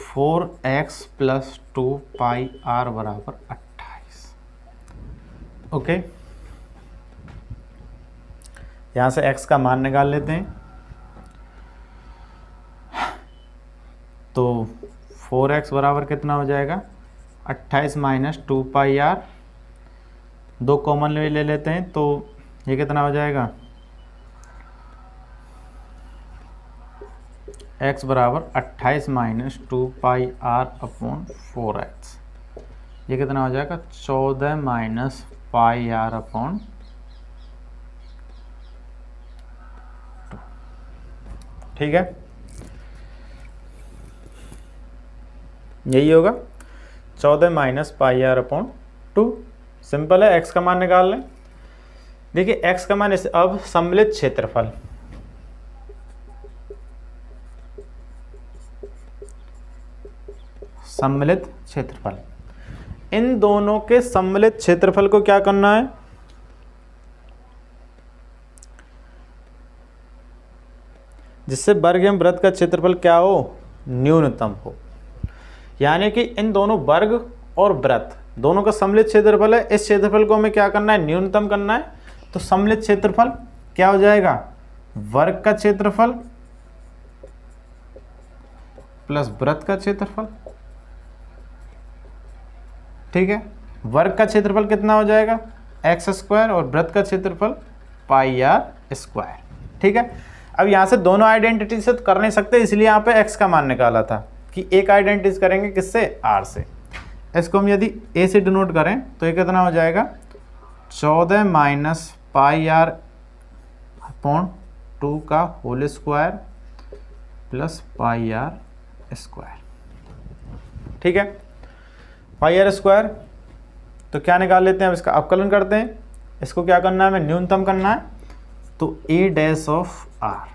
4x + 2πr बराबर 28, ओके। यहां से x का मान निकाल लेते हैं। तो 4x बराबर कितना हो जाएगा, 28 - 2πr, 2 कॉमन ले लेते हैं, तो ये कितना हो जाएगा, x बराबर 28 - 2πr/4x, ये कितना हो जाएगा, 14 - πr/2, ठीक है, यही होगा 14 - πr/2। सिंपल है, x का मान निकाल लें। देखिए x का मान, अब सम्मिलित क्षेत्रफल, सम्मिलित क्षेत्रफल, इन दोनों के सम्मिलित क्षेत्रफल को क्या करना है, जिससे वर्ग एवं वृत्त का क्षेत्रफल क्या हो, न्यूनतम हो। यानी कि इन दोनों वर्ग और वृत्त दोनों का सम्मिलित क्षेत्रफल है, इस क्षेत्रफल को हमें क्या करना है, न्यूनतम करना है। तो सम्मिलित क्षेत्रफल क्या हो जाएगा, वर्ग का क्षेत्रफल प्लस वृत्त का क्षेत्रफल। ठीक है, वर्ग का क्षेत्रफल कितना हो जाएगा, एक्स स्क्वायर, और वृत्त का क्षेत्रफल पाई आर स्क्वायर। ठीक है, अब यहाँ से दोनों आइडेंटिटी से तो कर नहीं सकते, इसलिए यहाँ पे एक्स का मान निकाला था कि एक आइडेंटिटी करेंगे किससे, आर से। इसको हम यदि ए से डिनोट करें तो ये कितना हो जाएगा, 14 माइनस पाई आर अपॉन 2 का whole square plus pi r square. ठीक है, पाई आर स्क्वायर, तो क्या निकाल लेते हैं, अब इसका अवकलन करते हैं। इसको क्या करना है, हमें न्यूनतम करना है, तो ए डैश ऑफ आर,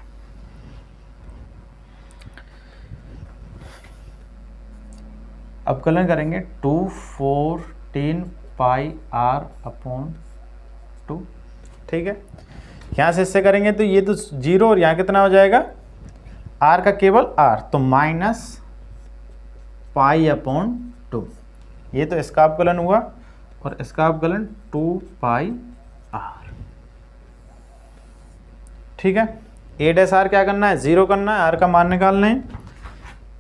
अवकलन करेंगे 214 पाई आर अपॉन 2। ठीक है, यहाँ से इससे करेंगे तो ये तो 0 और यहाँ कितना हो जाएगा, आर का केवल आर, तो माइनस पाई अपॉन 2। ये तो इसका अवकलन हुआ, और इसका अवकलन 2 पाई आर। ठीक है, ए डैश आर क्या करना है, 0 करना है, आर का मान निकालना है,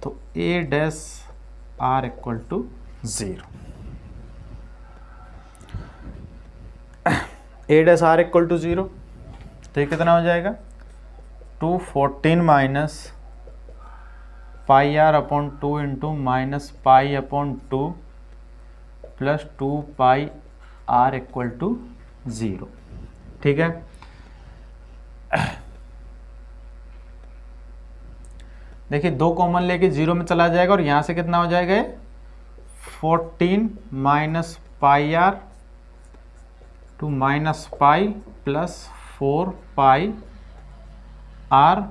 तो a dash r equal to 0। A dash r equal to 0, तो ये कितना हो जाएगा, 214 minus pi r upon 2 into minus pi upon 2 plus 2 pi r equal to 0। ठीक है, देखिए 2 कॉमन लेके 0 में चला जाएगा, और यहाँ से कितना हो जाएगा, 14 minus pi r two minus pi plus 4 pi r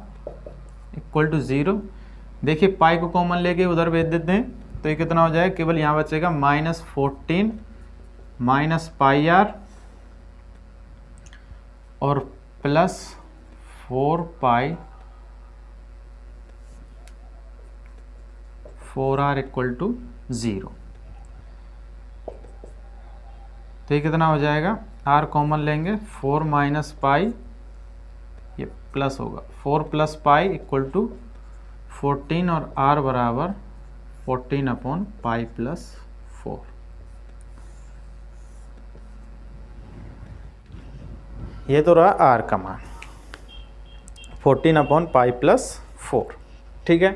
equal to 0। देखिए पाई को कॉमन लेके उधर भेज देते हैं, तो ये कितना हो जाएगा, केवल यहाँ बचेगा -14 माइनस पाई आर और plus 4 pi 4r equal to 0। तो ये कितना हो जाएगा, r कॉमन लेंगे, 4 माइनस पाई, ये प्लस होगा, 4 प्लस पाई इक्वल टू 14, और r बराबर 14 अपॉन पाई प्लस 4। ये तो रहा r का मान 14 अपॉन पाई प्लस 4। ठीक है,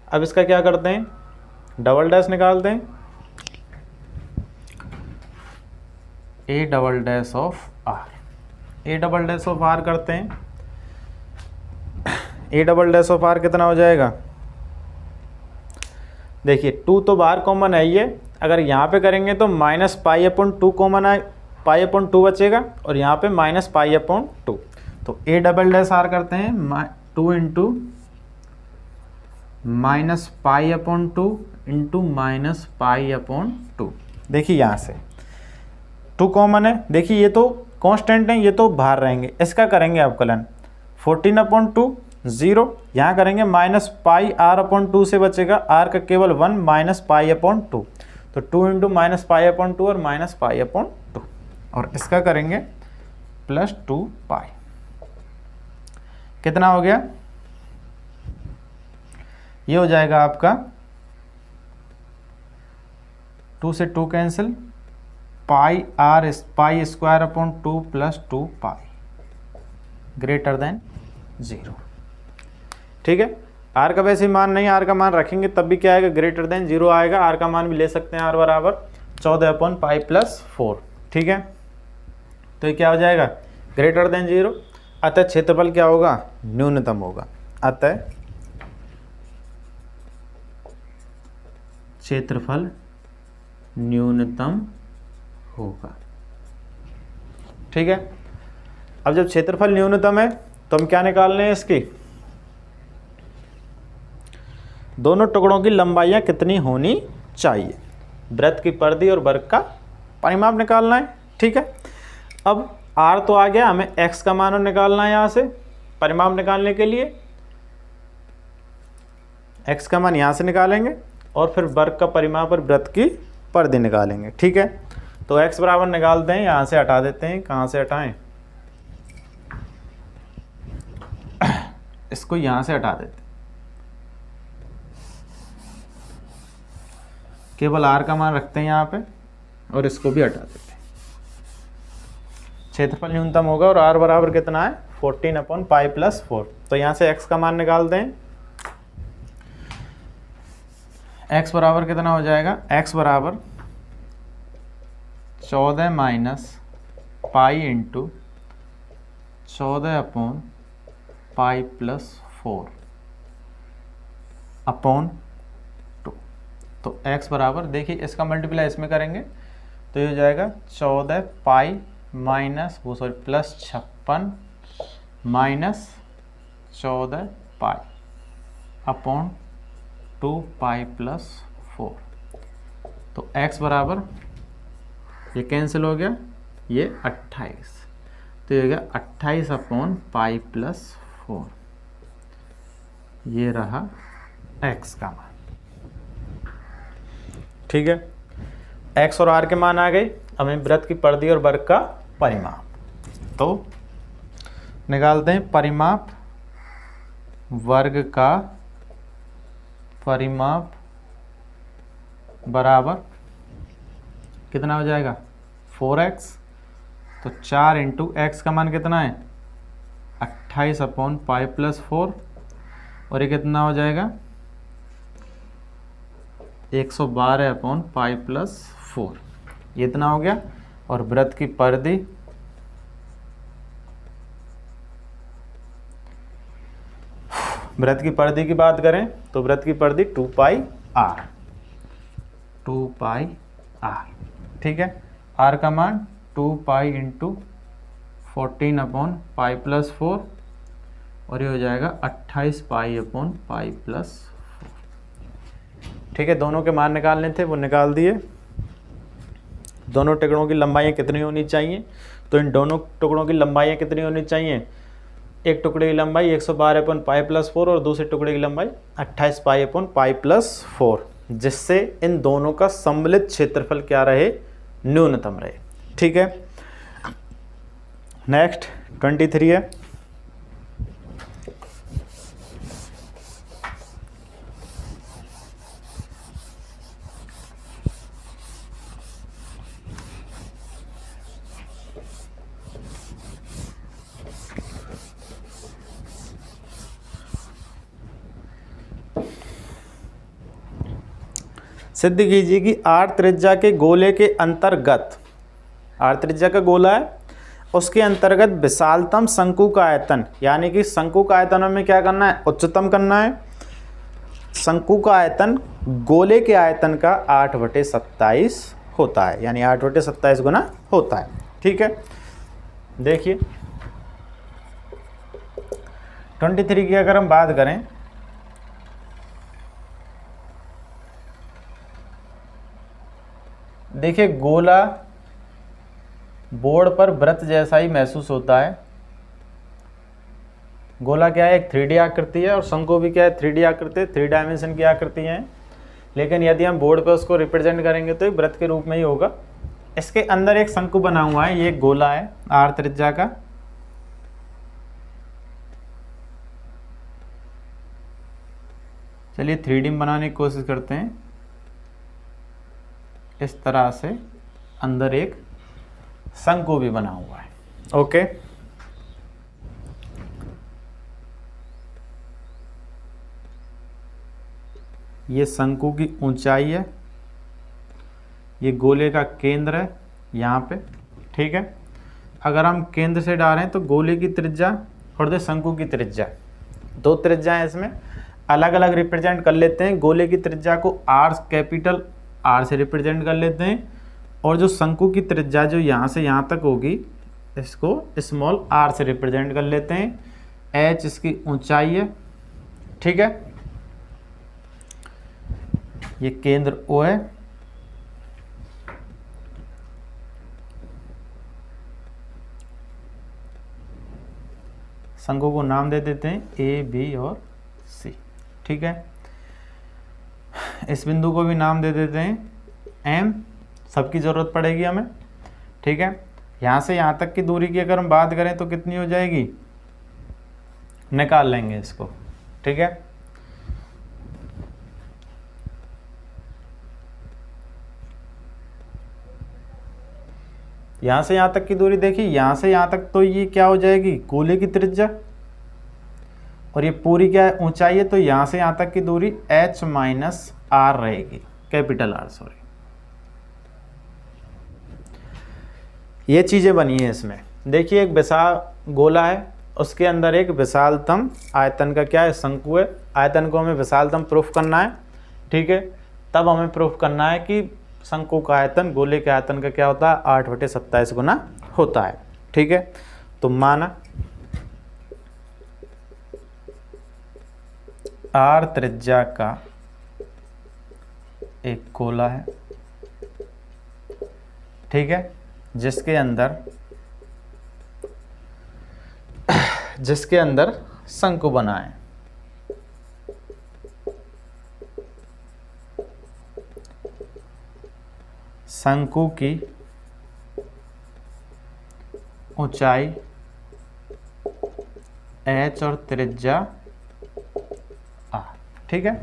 अब इसका क्या करते हैं, डबल डैश निकालते हैं, a double dash of r, a double dash of r करते हैं। A double dash of r कितना हो जाएगा, देखिए 2 तो बाहर कॉमन है, ये अगर यहाँ पे करेंगे तो माइनस पाई अपॉन 2 कॉमन है, पाई अपॉन 2 बचेगा, और यहाँ पे माइनस पाई अपॉन 2। तो ए डबल डैश आर करते हैं 2 into minus pi upon 2 into minus pi upon 2। देखिए यहाँ से 2 कॉमन है, देखिए ये तो कांस्टेंट है, ये तो बाहर रहेंगे, इसका करेंगे अवकलन 14 अपॉन 2 0, यहाँ करेंगे माइनस पाई आर अपॉन 2 से बचेगा, आर का केवल 1 माइनस पाई अपॉन 2, तो 2 इंटू माइनस पाई अपॉन 2 और माइनस पाई अपॉन 2, और इसका करेंगे प्लस 2 पाई। कितना हो गया, ये हो जाएगा आपका 2 से 2 cancel, pi r pi square upon 2 plus 2 pi greater than 0। ठीक है, आर का वैसे मान नहीं, आर का मान रखेंगे तब भी क्या आएगा, ग्रेटर देन 0 आएगा। आर का मान भी ले सकते हैं, आर बराबर 14 अपॉन पाई प्लस 4। ठीक है, तो ये क्या हो जाएगा, ग्रेटर देन 0। अतः क्षेत्रफल क्या होगा, न्यूनतम होगा, अतः क्षेत्रफल न्यूनतम होगा। ठीक है, अब जब क्षेत्रफल न्यूनतम है तो हम क्या निकाल रहे हैं, इसकी दोनों टुकड़ों की लंबाइयाँ कितनी होनी चाहिए, वृत्त की परिधि और वर्ग का परिमाप निकालना है। ठीक है, अब r तो आ गया, हमें x का मान निकालना है, यहाँ से परिमाप निकालने के लिए x का मान यहाँ से निकालेंगे, और फिर वर्ग का परिमाप और वृत्त की परिधि निकालेंगे। ठीक है, तो x बराबर निकालते हैं, यहाँ से हटा देते हैं, कहाँ से हटाएं, इसको यहाँ से हटा देते, केवल r का मान रखते हैं यहाँ पे और इसको भी हटा देते हैं। क्षेत्रफल न्यूनतम होगा और r बराबर कितना है 14/π+4। तो यहाँ से x का मान निकाल दें। x बराबर कितना हो जाएगा, x बराबर 14 माइनस पाई इंटू 14/π+4 अपॉन 2। तो x बराबर देखिए इसका मल्टीप्लाई इसमें करेंगे तो ये हो जाएगा 14 pi minus +56 minus 14 pi upon 2π+4। तो x बराबर ये कैंसिल हो गया, ये 28, तो ये हो गया 28/π+4। ये रहा x का मान। ठीक है, x और r के मान आ गए। अब हमें वृत्त की परिधि और वर्ग का परिमाप तो निकालते हैं। परिमाप वर्ग का परिमाप बराबर कितना हो जाएगा 4x। तो 4 इंटू एक्स का मान कितना है 28/π+4 और ये कितना हो जाएगा 112/π+4। ये इतना हो गया। और वृत्त की परिधि की बात करें तो वृत्त की परिधि 2πr। ठीक है, r का मान 2π इंटू 14/π+4 और ये हो जाएगा 28π/π+4। ठीक है, दोनों के मान निकालने थे वो निकाल दिए। दोनों टुकड़ों की लंबाइयाँ कितनी होनी चाहिए, तो इन दोनों टुकड़ों की लंबाइयाँ कितनी होनी चाहिए। एक टुकड़े की लंबाई 112/π+4 और दूसरे टुकड़े की लंबाई 28π/π+4, जिससे इन दोनों का सम्मिलित क्षेत्रफल क्या रहे, न्यूनतम रहे। ठीक है, नेक्स्ट 23 है। सिद्ध कीजिए कि r त्रिज्या के गोले के अंतर्गत, r त्रिज्या का गोला है, उसके अंतर्गत विशालतम शंकु का आयतन, यानी कि शंकु का आयतन हमें क्या करना है, उच्चतम करना है। शंकु का आयतन गोले के आयतन का 8/27 होता है, यानी 8/27 गुना होता है। ठीक है, देखिए 23 की अगर हम बात करें देखिए गोला बोर्ड पर वृत्त जैसा ही महसूस होता है। गोला क्या है, एक 3D आकृति है और शंकु भी क्या है, 3D आकृति, 3 डायमेंशन की आकृति है। लेकिन यदि हम बोर्ड पर उसको रिप्रेजेंट करेंगे तो वृत्त के रूप में ही होगा। इसके अंदर एक शंकु बना हुआ है, ये गोला है r त्रिज्या का। चलिए 3D में बनाने की कोशिश करते हैं। इस तरह से अंदर एक शंकु भी बना हुआ है। ओके, ये शंकु की ऊंचाई है, ये गोले का केंद्र है यहाँ पे। ठीक है, अगर हम केंद्र से डालें तो गोले की त्रिज्या और शंकु की त्रिज्या, दो त्रिज्या है, इसमें अलग अलग रिप्रेजेंट कर लेते हैं। गोले की त्रिज्या को कैपिटल R से रिप्रेजेंट कर लेते हैं और जो शंकु की त्रिज्या जो यहाँ से यहाँ तक होगी इसको स्मॉल r से रिप्रेजेंट कर लेते हैं। h इसकी ऊंचाई है। ठीक है, ये केंद्र O है, शंकु को नाम दे देते हैं A, B और C। ठीक है, इस बिंदु को भी नाम दे देते हैं M, सबकी ज़रूरत पड़ेगी हमें। ठीक है, यहाँ से यहाँ तक की दूरी की अगर हम बात करें तो कितनी हो जाएगी निकाल लेंगे इसको, ठीक है। यहाँ से यहाँ तक की दूरी देखिए, यहाँ से यहाँ तक तो ये क्या हो जाएगी, गोले की त्रिज्या, और ये पूरी क्या है, ऊंचाई है, तो यहाँ से यहाँ तक की दूरी h माइनस आर रहेगी, कैपिटल आर, सॉरी। ये चीज़ें बनी है इसमें। देखिए एक विशाल गोला है, उसके अंदर एक विशालतम आयतन का क्या है, शंकु है। आयतन को हमें विशालतम प्रूफ करना है, ठीक है। तब हमें प्रूफ करना है कि शंकु का आयतन गोले के आयतन का क्या होता है, 8/27 गुना होता है, ठीक है। तो माना आर त्रिज्या का एक गोला है, ठीक है, जिसके अंदर शंकु बना है। शंकु की ऊंचाई h और त्रिज्या r, ठीक है।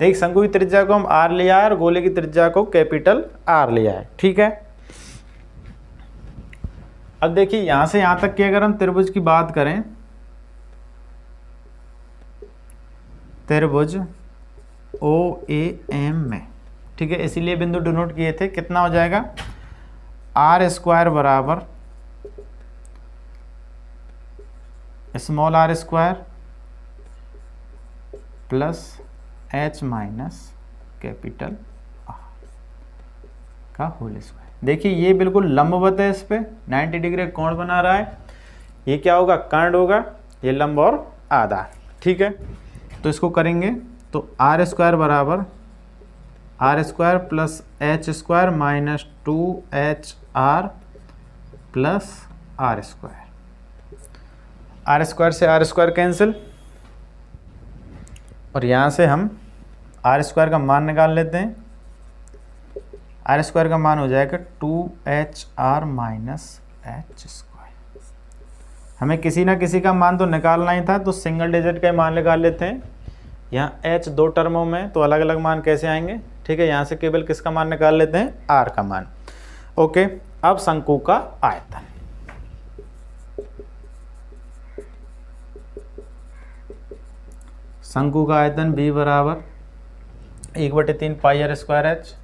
देख शंकु की त्रिज्या को हम r लिया है और गोले की त्रिज्या को कैपिटल R लिया है, ठीक है। अब देखिए यहां से यहां तक की अगर हम त्रिभुज की बात करें, त्रिभुज OAM में, ठीक है, इसीलिए बिंदु डिनोट किए थे। कितना हो जाएगा, r² बराबर small r² plus h minus capital R का होल स्क्वायर। देखिए ये बिल्कुल लंबवत है, इस पे 90 डिग्री कोण बना रहा है। ये क्या होगा, कर्ण होगा, ये लंब और आधा, ठीक है। तो इसको करेंगे तो r² बराबर r² plus h² minus 2HR plus r²। r² से r² कैंसिल, और यहाँ से हम r² का मान निकाल लेते हैं। r² का मान हो जाएगा 2HR माइनस h²। हमें किसी ना किसी का मान तो निकालना ही था, तो सिंगल डिजिट का मान निकाल लेते हैं। यहाँ h 2 टर्मों में, तो अलग अलग मान कैसे आएंगे, ठीक है। यहाँ से केवल किसका मान निकाल लेते हैं, r का मान, ओके। अब शंकु का आयतन, शंकु का आयतन b बराबर 1/3 पाई r²h।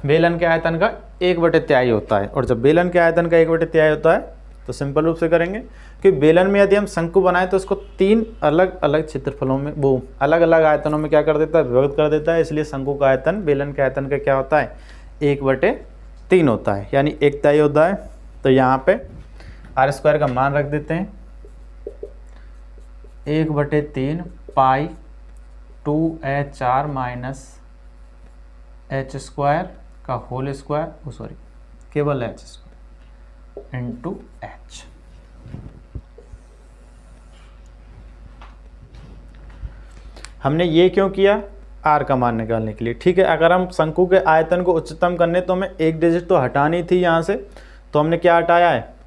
बेलन के आयतन का 1/3 होता है, और जब बेलन के आयतन का 1/3 होता है तो सिंपल रूप से करेंगे कि बेलन में यदि हम शंकु बनाए तो इसको 3 अलग अलग क्षेत्रफलों में, वो अलग अलग आयतनों में क्या कर देता है, विभक्त कर देता है। इसलिए शंकु का आयतन बेलन के आयतन का क्या होता है, 1/3 होता है, यानी 1/3 होता है। तो यहाँ पे r² का मान रख देते हैं 1/3 पाई 2HR माइनस h² का होल स्क्वायर, सॉरी केवल h² इंटू h। हमने ये क्यों किया, r का मान निकालने के लिए, ठीक है। अगर हम शंकु के आयतन को उच्चतम करने तो हमें एक डिजिट तो हटानी थी यहाँ से, तो हमने क्या हटाया है,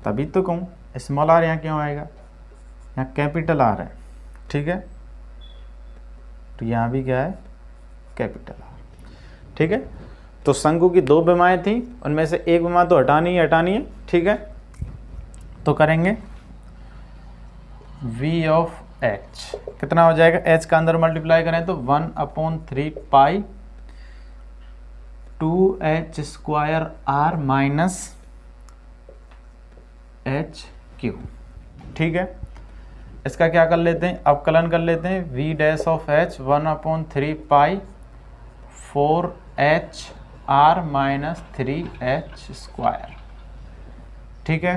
तभी तो कहूँ स्मॉल r यहाँ क्यों आएगा, यहाँ कैपिटल R है, ठीक है। तो यहाँ भी क्या है, कैपिटल R, ठीक है। तो शंकु की 2 विमाएँ थी, उनमें से एक विमा तो हटानी है, ठीक है। तो करेंगे v ऑफ h कितना हो जाएगा, h का अंदर मल्टीप्लाई करें तो 1/3 पाई 2h² r माइनस h³, ठीक है। इसका क्या कर लेते हैं, अवकलन कर लेते हैं, v dash of h 1/3 pi 4HR minus 3h², ठीक है।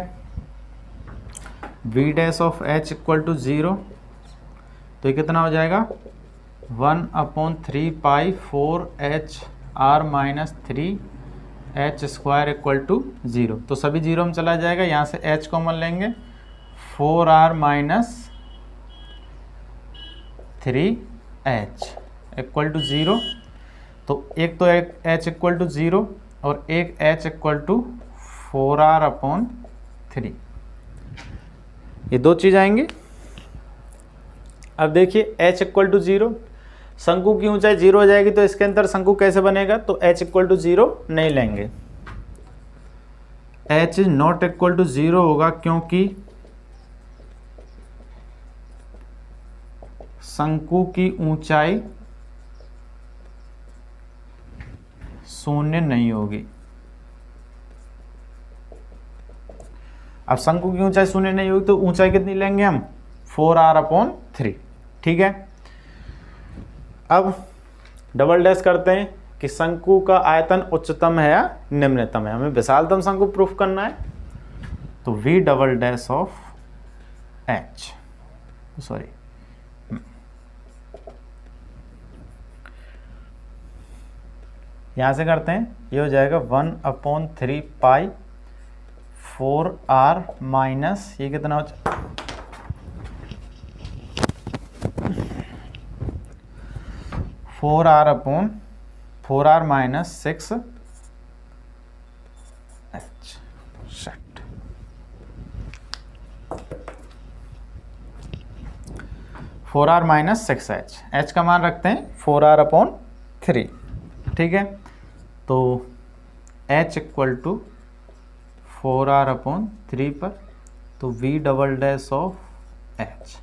v dash of h equal to 0, तो ये कितना हो जाएगा 1/3 pi 4HR minus 3h² equal to 0। तो सभी जीरो में चला जाएगा, यहाँ से h कॉमन लेंगे, 4R minus 3h equal to 0। तो एक तो एक h इक्वल टू 0 और एक h इक्वल टू 4r/3, ये दो चीज़ आएंगी। अब देखिए h इक्वल टू 0, शंकु की ऊंचाई 0 हो जाएगी, तो इसके अंदर शंकु कैसे बनेगा? तो h इक्वल टू 0 नहीं लेंगे, h is not equal to 0 होगा, क्योंकि शंकु की ऊंचाई शून्य नहीं होगी। अब शंकु की ऊंचाई शून्य नहीं होगी तो ऊंचाई कितनी लेंगे हम? 4r/3। ठीक है, अब डबल डैश करते हैं कि शंकु का आयतन उच्चतम है या निम्नतम है। हमें विशालतम शंकु प्रूफ करना है, तो v double dash of h, sorry यहाँ से करते हैं, ये हो जाएगा 1/3 पाई 4r माइनस, ये कितना हो जाएगा? 4r minus 6h। 4r minus 6h, h का मान रखते हैं 4r/3। ठीक है, तो h इक्वल टू 4r/3 पर, तो v double dash of h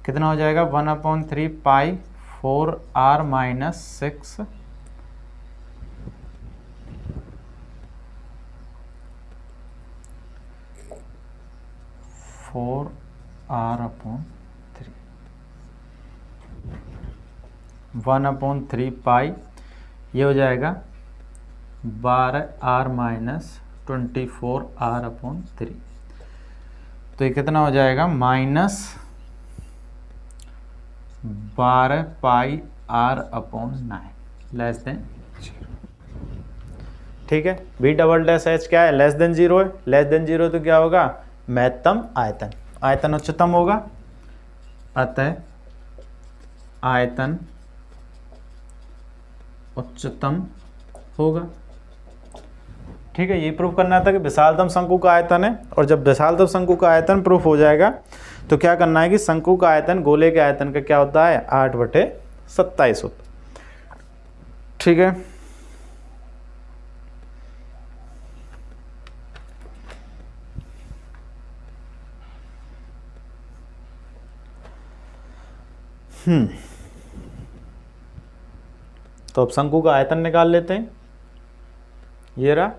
कितना हो जाएगा? 1/3 पाई 4r माइनस 6 4r/3, 1/3 पाई, ये हो जाएगा 12r माइनस 24r/3। तो ये कितना हो जाएगा? माइनस 12 पाई r/9 लेस देन 0। ठीक है, v डबल डैश h क्या है? लेस देन 0 है। लेस देन 0 तो क्या होगा? महत्तम आयतन, आयतन उच्चतम होगा, अतः आयतन उच्चतम होगा। ठीक है, ये प्रूफ करना था कि विशालतम शंकु का आयतन है, और जब विशालतम शंकु का आयतन प्रूफ हो जाएगा तो क्या करना है कि शंकु का आयतन गोले के आयतन का क्या होता है? 8/27 होता है। ठीक है, तो अब शंकु का आयतन निकाल लेते हैं। ये रहा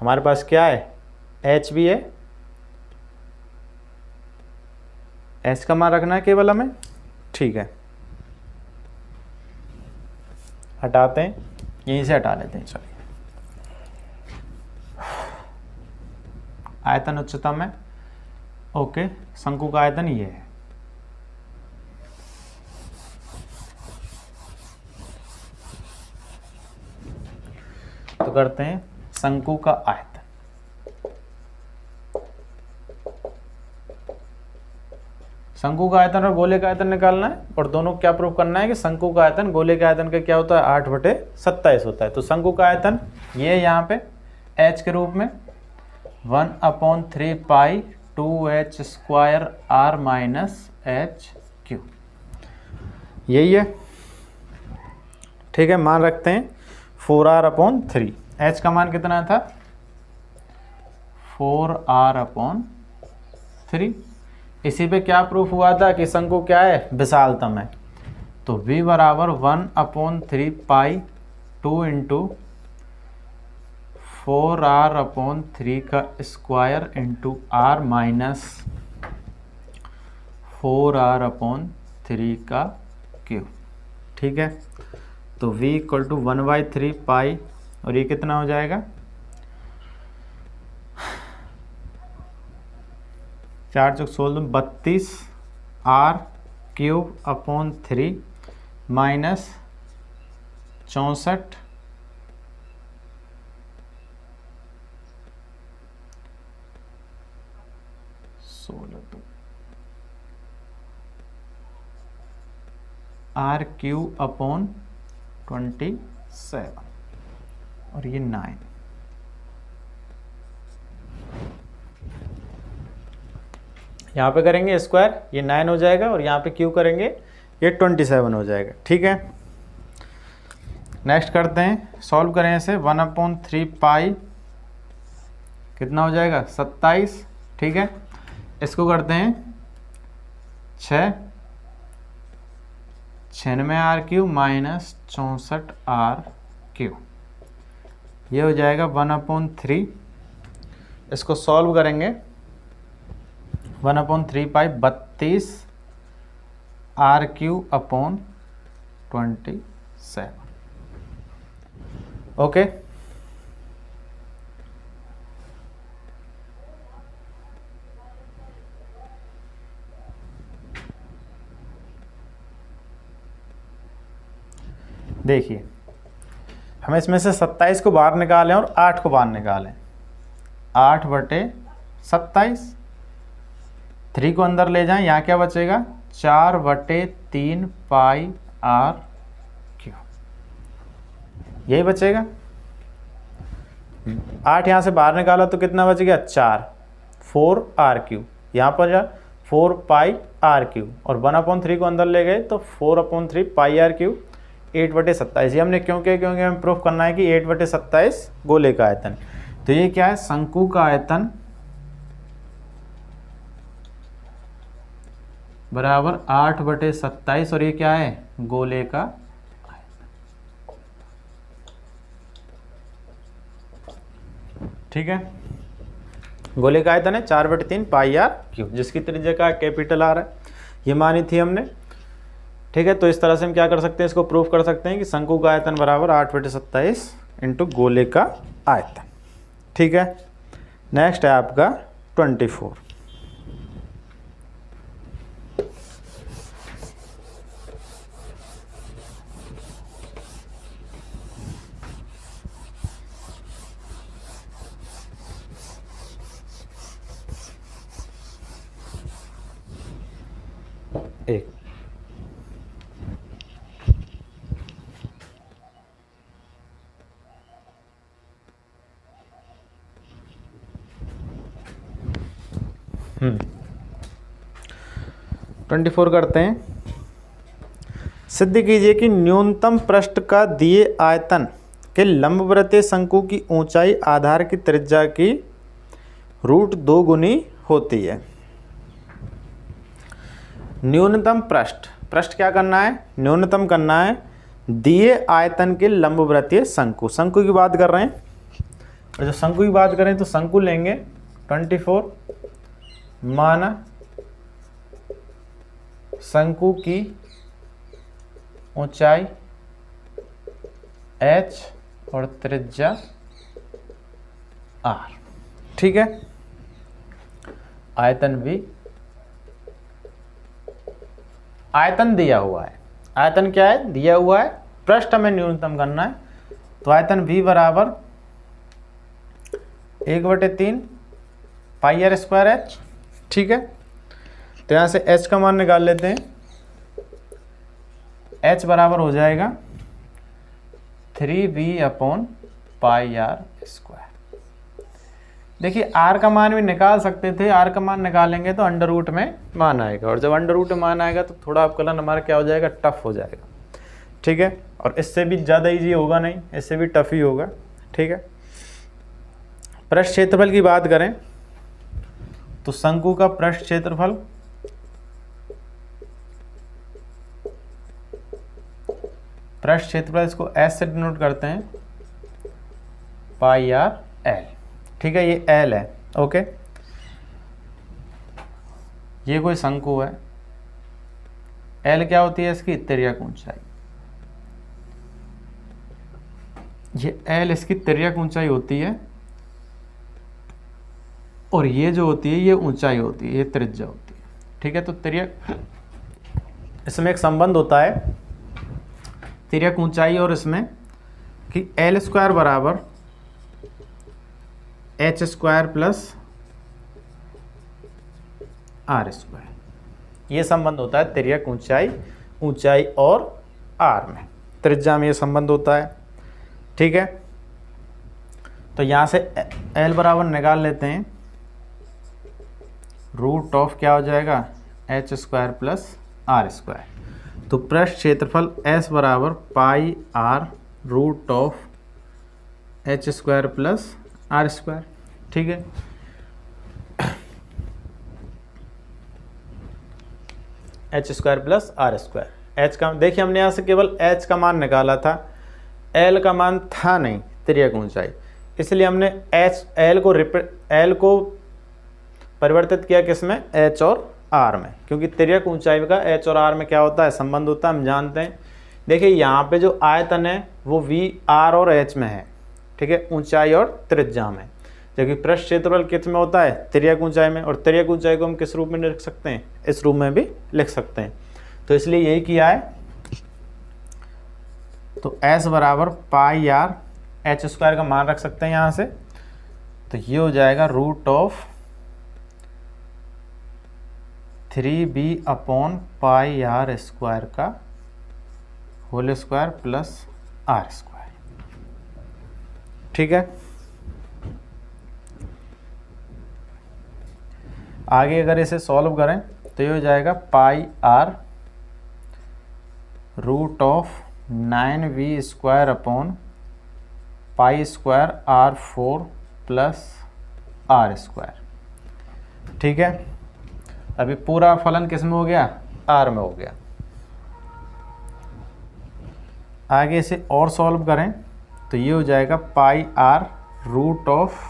हमारे पास, क्या है? h भी है, h का मान रखना है केवल हमें। ठीक है, हटाते हैं, यहीं से हटा लेते हैं। चलिए, आयतन उच्चतम है, ओके, शंकु का आयतन ये है। तो करते हैं शंकु का आयतन। शंकु का आयतन और गोले का आयतन निकालना है, और दोनों क्या प्रूव करना है कि शंकु का आयतन गोले के आयतन का क्या होता है? 8/27 होता है। तो शंकु का आयतन ये यहाँ पे h के रूप में 1/3 पाई 2h square r minus HQ, यही है। ठीक है, मान रखते हैं 4r/3। h का मान कितना था? 4r/3। इसी पे क्या प्रूफ हुआ था कि शंकु क्या है? विशालतम है। तो v बराबर 1/3 पाई 2 इंटू 4r/3 का square into r minus 4r/3 का क्यूब। ठीक है, तो v इक्वल टू 1/3 पाई, और ये कितना हो जाएगा? 4 × 16 32 r³ माइनस 64 16 r³/27 और ये 9। यहाँ पे करेंगे स्क्वायर, ये 9 हो जाएगा, और यहाँ पे क्यू करेंगे ये 27 हो जाएगा। ठीक है, नेक्स्ट करते हैं, सॉल्व करें इसे। 1/3 पाई कितना हो जाएगा 27। ठीक है, इसको करते हैं 96r³ माइनस 64r³, ये हो जाएगा 1/3। इसको सॉल्व करेंगे, 1/3 पाई 32r³/27। ओके, देखिए हमें इसमें से 27 को बाहर निकालें और 8 को बाहर निकालें। 8/27, 3 को अंदर ले जाएं, यहाँ क्या बचेगा 4/3 पाई r³, यही बचेगा। 8 यहाँ से बाहर निकाला तो कितना बच गया 4r³, यहाँ पर जा 4 पाई r³, और 1/3 को अंदर ले गए तो 4/3 पाई r³, 8/27। ये हमने क्यों किया, क्योंकि हमें प्रूफ करना है कि 8/27 गोले का आयतन। तो ये क्या है, शंकु का आयतन बराबर 8/27, और ये क्या है गोले का आयतन। ठीक है, गोले का आयतन है 4/3 पाई r³, जिसकी त्रिज्या का कैपिटल R है, ये मानी थी हमने। ठीक है, तो इस तरह से हम क्या कर सकते हैं, इसको प्रूफ कर सकते हैं कि शंकु का आयतन बराबर 8/27 इंटू गोले का आयतन। ठीक है, नेक्स्ट है आपका 24। एक हम्म 24 करते हैं। सिद्ध कीजिए कि न्यूनतम पृष्ठ का दिए आयतन के लंबवृत्तीय शंकु की ऊंचाई आधार की त्रिज्या की √2 गुनी होती है। न्यूनतम पृष्ठ, पृष्ठ क्या करना है, न्यूनतम करना है दिए आयतन के लंबवृत्तीय शंकु, शंकु की बात कर रहे हैं। और जब शंकु की बात करें तो शंकु लेंगे 24, माना शंकु की ऊंचाई h और त्रिज्या r। ठीक है, आयतन भी, आयतन दिया हुआ है, आयतन क्या है दिया हुआ है, पृष्ठ हमें न्यूनतम करना है, तो आयतन v बराबर 1/3 पाई r²h। ठीक है, तो यहाँ से h का मान निकाल लेते हैं। h बराबर हो जाएगा 3v/πr²। देखिए r का मान भी निकाल सकते थे, r का मान निकालेंगे तो अंडर रूट में मान आएगा, और जब अंडर रूट में मान आएगा तो थोड़ा आपका हमारा क्या हो जाएगा, टफ हो जाएगा। ठीक है, और इससे भी ज़्यादा इजी होगा नहीं, इससे भी टफ ही होगा। ठीक है, पृष्ठ क्षेत्रफल की बात करें तो शंकु का पृष्ठ क्षेत्रफल इसको S से डिनोट करते हैं, πr/l। ठीक है, ये L है। ओके, ये कोई शंकु है, L क्या होती है इसकी तिर्यक ऊंचाई, ये L इसकी तिर्यक ऊंचाई होती है, और ये जो होती है ये ऊंचाई होती है, ये त्रिज्या होती है। ठीक है, तो तिर्यक, इसमें एक संबंध होता है तिर्यक ऊंचाई और इसमें कि L² बराबर h² प्लस r², ये संबंध होता है तिर्यक ऊंचाई ऊंचाई और आर में, त्रिज्या में ये संबंध होता है। ठीक है, तो यहाँ से एल बराबर निकाल लेते हैं, रूट ऑफ क्या हो जाएगा, h square plus r square. तो पृष्ठ क्षेत्रफल एस बराबर pi r root of h square plus r square. ठीक है, h square plus r square. H का देखिए हमने यहाँ से केवल एच का मान निकाला था, एल का मान था नहीं, तिर्यक ऊंचाई, इसलिए हमने एल को परिवर्तित किया किस में, एच और आर में, क्योंकि तिर्यक ऊंचाई का एच और आर में क्या होता है, संबंध होता है, हम जानते हैं। देखिए यहाँ पे जो आयतन है वो वी आर और एच में है। ठीक है, ऊंचाई और त्रिज्या में, जबकि पृष्ठ क्षेत्रफल किस में होता है, तिर्यक ऊंचाई में। और तिर्यक ऊंचाई को हम किस रूप में लिख सकते हैं, इस रूप में भी लिख सकते हैं। तो इसलिए यही किया है। तो एस बराबर पाई आर, एच स्क्वायर का मान रख सकते हैं यहाँ से, तो ये हो जाएगा root of 3b upon pi r square का whole square plus r square. ठीक है, आगे अगर इसे सॉल्व करें तो ये हो जाएगा pi r root of 9v square upon pi square r4 plus r square. ठीक है, अभी पूरा फलन किस में हो गया, आर में हो गया। आगे इसे और सॉल्व करें तो ये हो जाएगा pi r root of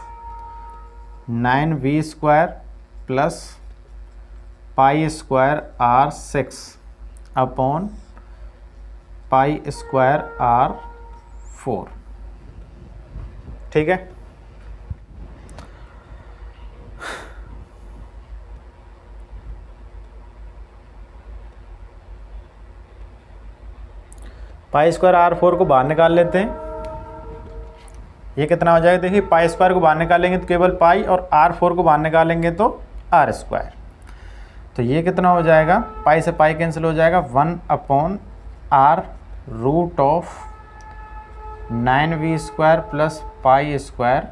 9v square plus pi square r6 upon pi square r4। ठीक है, पाई स्क्वायर r4 को बाहर निकाल लेते हैं। ये कितना हो जाएगा, देखिए पाई स्क्वायर को बाहर निकालेंगे तो केवल पाई, और r4 को बाहर निकालेंगे तो आर स्क्वायर। तो ये कितना हो जाएगा, पाई से पाई कैंसिल हो जाएगा, 1 upon r root of 9v square plus pi square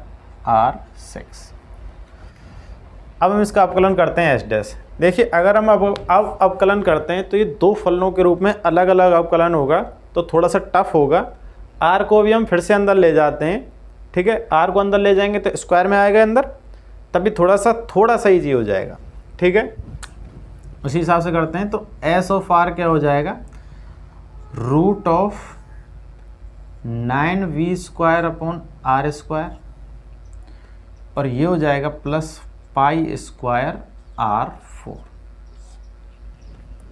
r6। अब हम इसका अवकलन करते हैं एच डैश। देखिए अगर हम अब अवकलन करते हैं तो ये दो फलनों के रूप में अलग अलग अवकलन होगा, तो थोड़ा सा टफ होगा। आर को भी हम फिर से अंदर ले जाते हैं। ठीक है, आर को अंदर ले जाएंगे तो स्क्वायर में आएगा अंदर, तभी थोड़ा सा ईजी हो जाएगा। ठीक है, उसी हिसाब से करते हैं। तो एस ऑफ आर क्या हो जाएगा, root of 9v square upon r square, और ये हो जाएगा प्लस पाई स्क्वायर r4।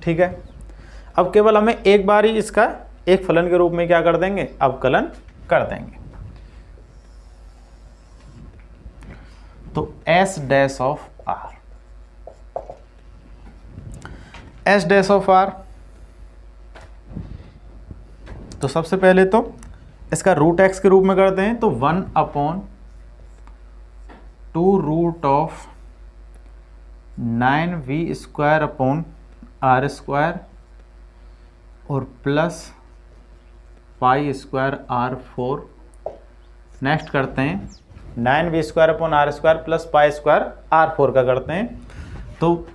ठीक है, अब केवल हमें एक बार ही इसका एक फलन के रूप में क्या कर देंगे, अवकलन कर देंगे। तो S dash of r, S dash of r, तो सबसे पहले तो इसका रूट एक्स के रूप में करते हैं। तो 1 upon 2 root of 9v square upon r square और plus pi square r4। Next करते हैं 9v square upon r square plus pi square r4 का करते हैं। तो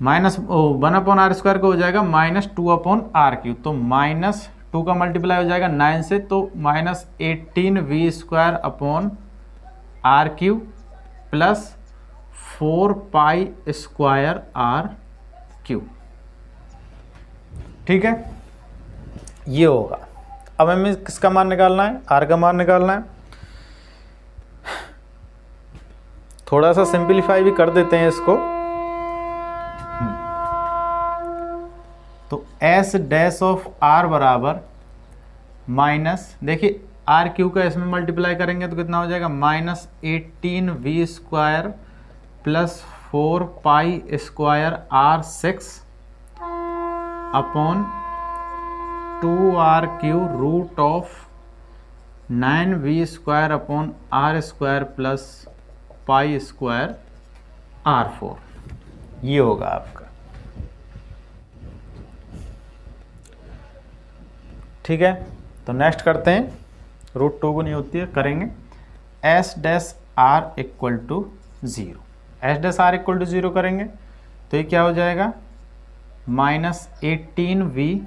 माइनस 1 अपॉन आर स्क्वायर का हो जाएगा माइनस 2 अपॉन आर क्यूब। तो माइनस 2 का मल्टीप्लाई हो जाएगा 9 से, तो minus 18v square upon r cube plus 4 pi square r cube. ठीक है, ये होगा। अब हमें किसका मान निकालना है, आर का मान निकालना है। थोड़ा सा सिंपलीफाई भी कर देते हैं इसको। तो एस डैश ऑफ आर बराबर माइनस, देखिए आर क्यू का इसमें मल्टीप्लाई करेंगे तो कितना हो जाएगा, minus 18v square plus 4 pi square r6 upon 2r cube root of 9v square upon r square plus pi square r4। ये होगा आपका। ठीक है, तो नेक्स्ट करते हैं, रूट 2 गुनी होती है, करेंगे S dash r equal to 0। S dash r equal to 0 करेंगे तो ये क्या हो जाएगा, -18v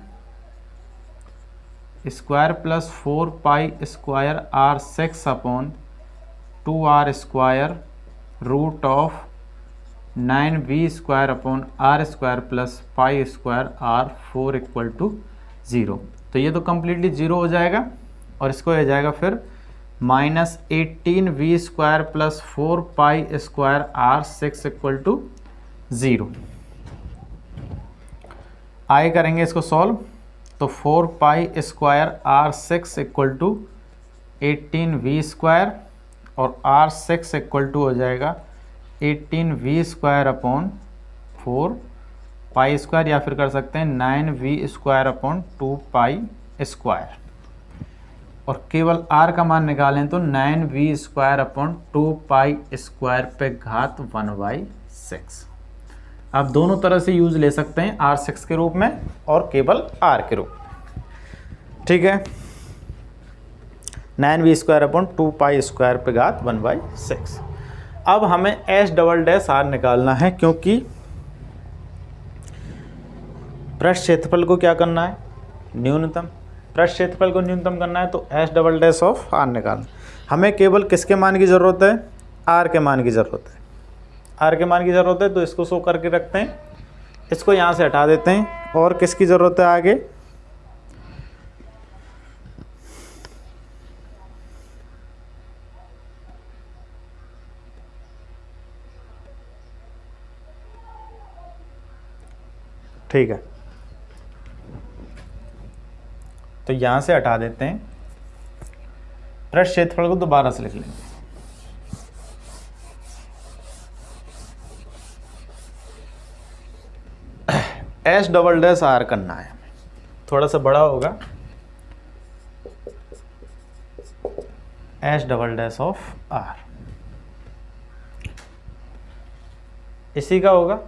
square plus 4 pi square r 6 upon 2r square root of 9v square upon r square plus pi square r 4 equal to 0। तो ये तो completely 0 हो जाएगा और इसको हो जाएगा फिर -18v square plus 4 pi square r 6 equal to 0। आगे करेंगे इसको सॉल्व, तो 4 pi square r 6 equal to 18v square और आर 6 इक्वल टू हो जाएगा 18v square upon 4 pi square, या फिर कर सकते हैं 9v square upon 2 pi square, और केवल r का मान निकालें तो 9v square upon 2 pi square पे घात 1/6। आप दोनों तरह से यूज ले सकते हैं, r6 के रूप में और केवल r के रूप में, ठीक है। 9v square upon 2 pi square पे घात 1/6। अब हमें एस डबल डैश आर निकालना है, क्योंकि पृष्ठ क्षेत्रफल को क्या करना है, न्यूनतम। पृष्ठ क्षेत्रफल को न्यूनतम करना है तो S double dash of r निकालना। हमें केवल किसके मान की ज़रूरत है, आर के मान की ज़रूरत है। आर के मान की ज़रूरत है तो इसको शो करके रखते हैं, इसको यहाँ से हटा देते हैं, और किसकी ज़रूरत है आगे, ठीक है, तो यहाँ से हटा देते हैं। पृष्ठ क्षेत्रफल को दोबारा से लिख लेंगे, एस डबल डैश आर करना है हमें, थोड़ा सा बड़ा होगा, S double dash of r इसी का होगा।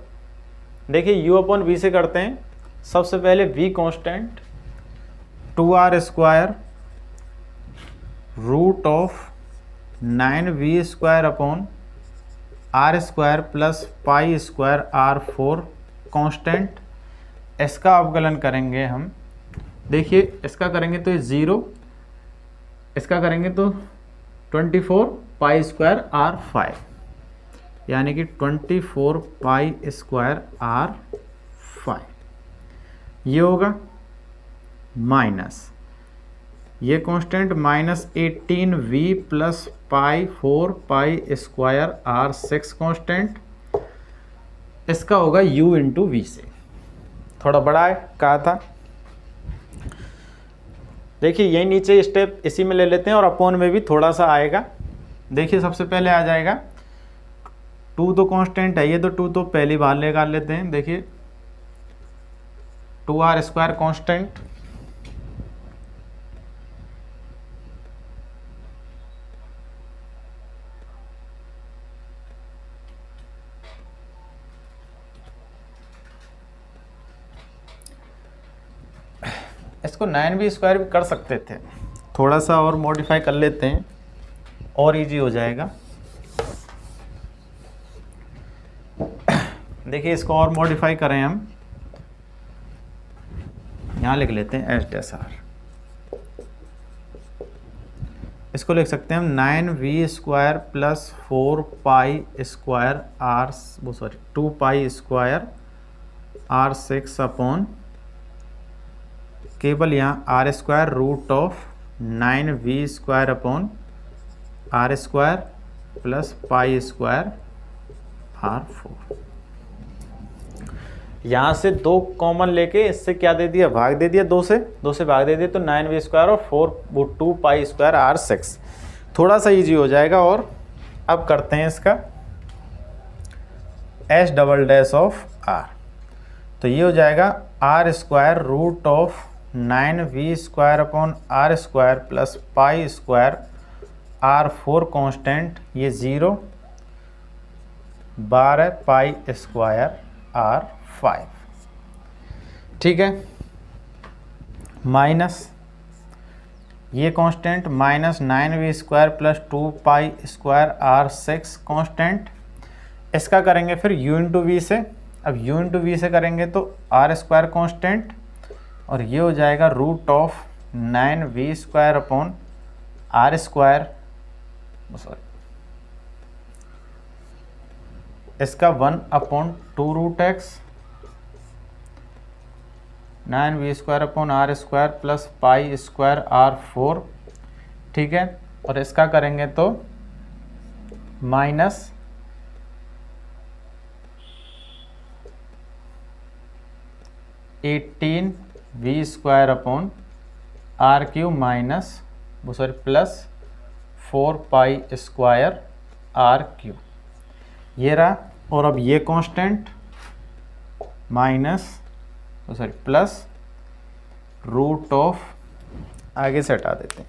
देखिए u अपॉन वी से करते हैं, सबसे पहले v constant 2r square root of 9v square upon r square plus pi square r4 constant. इसका अवकलन करेंगे हम, देखिए इसका करेंगे तो ये 0, इसका करेंगे तो 24 पाई स्क्वायर r5, यानी कि 24 पाई स्क्वायर r5 ये होगा, माइनस ये constant -18v plus pi 4 pi square r6 constant, इसका होगा u इंटू वी से, थोड़ा बड़ा है कहा था। देखिए यही नीचे स्टेप इसी में ले लेते हैं और अपॉन में भी थोड़ा सा आएगा। देखिए सबसे पहले आ जाएगा 2 तो कांस्टेंट है, ये तो 2 तो पहली बार निकाल लेते हैं। देखिए 2r स्क्वायर कांस्टेंट इसको 9v स्क्वायर भी कर सकते थे, थोड़ा सा और मॉडिफाई कर लेते हैं और इजी हो जाएगा। देखिए इसको और मॉडिफाई करें हम, यहाँ लिख लेते हैं एस डैश आर, इसको लिख सकते हैं हम 9v square plus 4 pi square r 2 pi square r6 upon केवल यहाँ r square root of 9v square upon r square plus pi square r4। यहाँ से 2 कॉमन लेके इससे क्या दे दिया, भाग दे दिया, 2 से भाग दे दिया, तो 9v स्क्वायर और 2 पाई स्क्वायर r6, थोड़ा सा इजी हो जाएगा। और अब करते हैं इसका S double dash of r, तो ये हो जाएगा r square root of 9v square upon r square plus pi square r4 constant, ये 0 12 पाई स्क्वायर r5, ठीक है, माइनस ये constant minus 9v² plus 2π² r6 constant. इसका करेंगे फिर u इंटू वी से। अब u इंटू वी से करेंगे तो r² कांस्टेंट, और ये हो जाएगा root of 9v² upon r², sorry इसका 1/2 root x 9v² upon r² plus π² r4, ठीक है। और इसका करेंगे तो minus 18v² upon r³ minus plus 4π² r³, ये रहा। और अब ये constant minus plus root of, आगे से हटा देते हैं,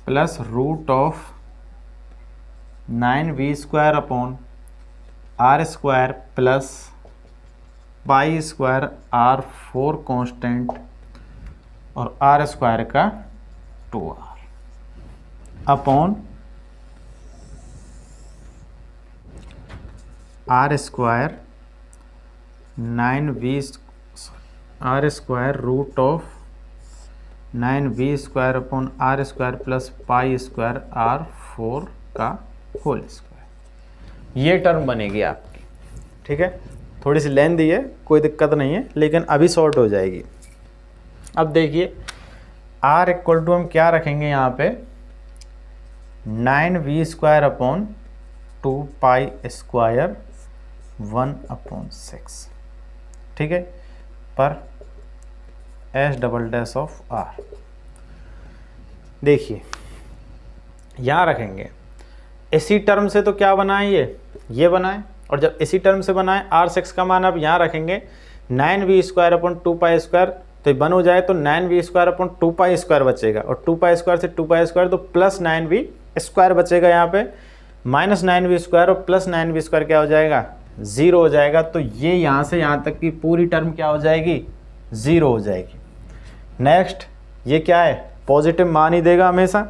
plus root of 9v² upon r² plus π² r4 constant, और r² का 2r upon r² 9v² root of 9v² upon r² plus π² r4 का होल स्क्वायर। ये टर्म बनेगी आपकी, ठीक है। थोड़ी सी लेंथी है, कोई दिक्कत नहीं है, लेकिन अभी शॉर्ट हो जाएगी। अब देखिए r इक्वल टू हम क्या रखेंगे यहाँ पे 9v² अपॉन 2π² 1/6, ठीक है, पर s double dash of r। देखिए यहाँ रखेंगे, इसी टर्म से तो क्या बनाए ये बनाए, और जब इसी टर्म से बनाए r6 का मान अब यहाँ रखेंगे 9v² अपॉन 2π², तो ये 1 हो जाए तो 9v² अपॉन 2π² बचेगा, और 2π² से 2π² तो प्लस 9v² बचेगा यहाँ पे, माइनस 9v² और प्लस 9v² क्या हो जाएगा 0 हो जाएगा। तो ये यहाँ से यहाँ तक की पूरी टर्म क्या हो जाएगी 0 हो जाएगी। नेक्स्ट ये क्या है, पॉजिटिव मान ही देगा हमेशा,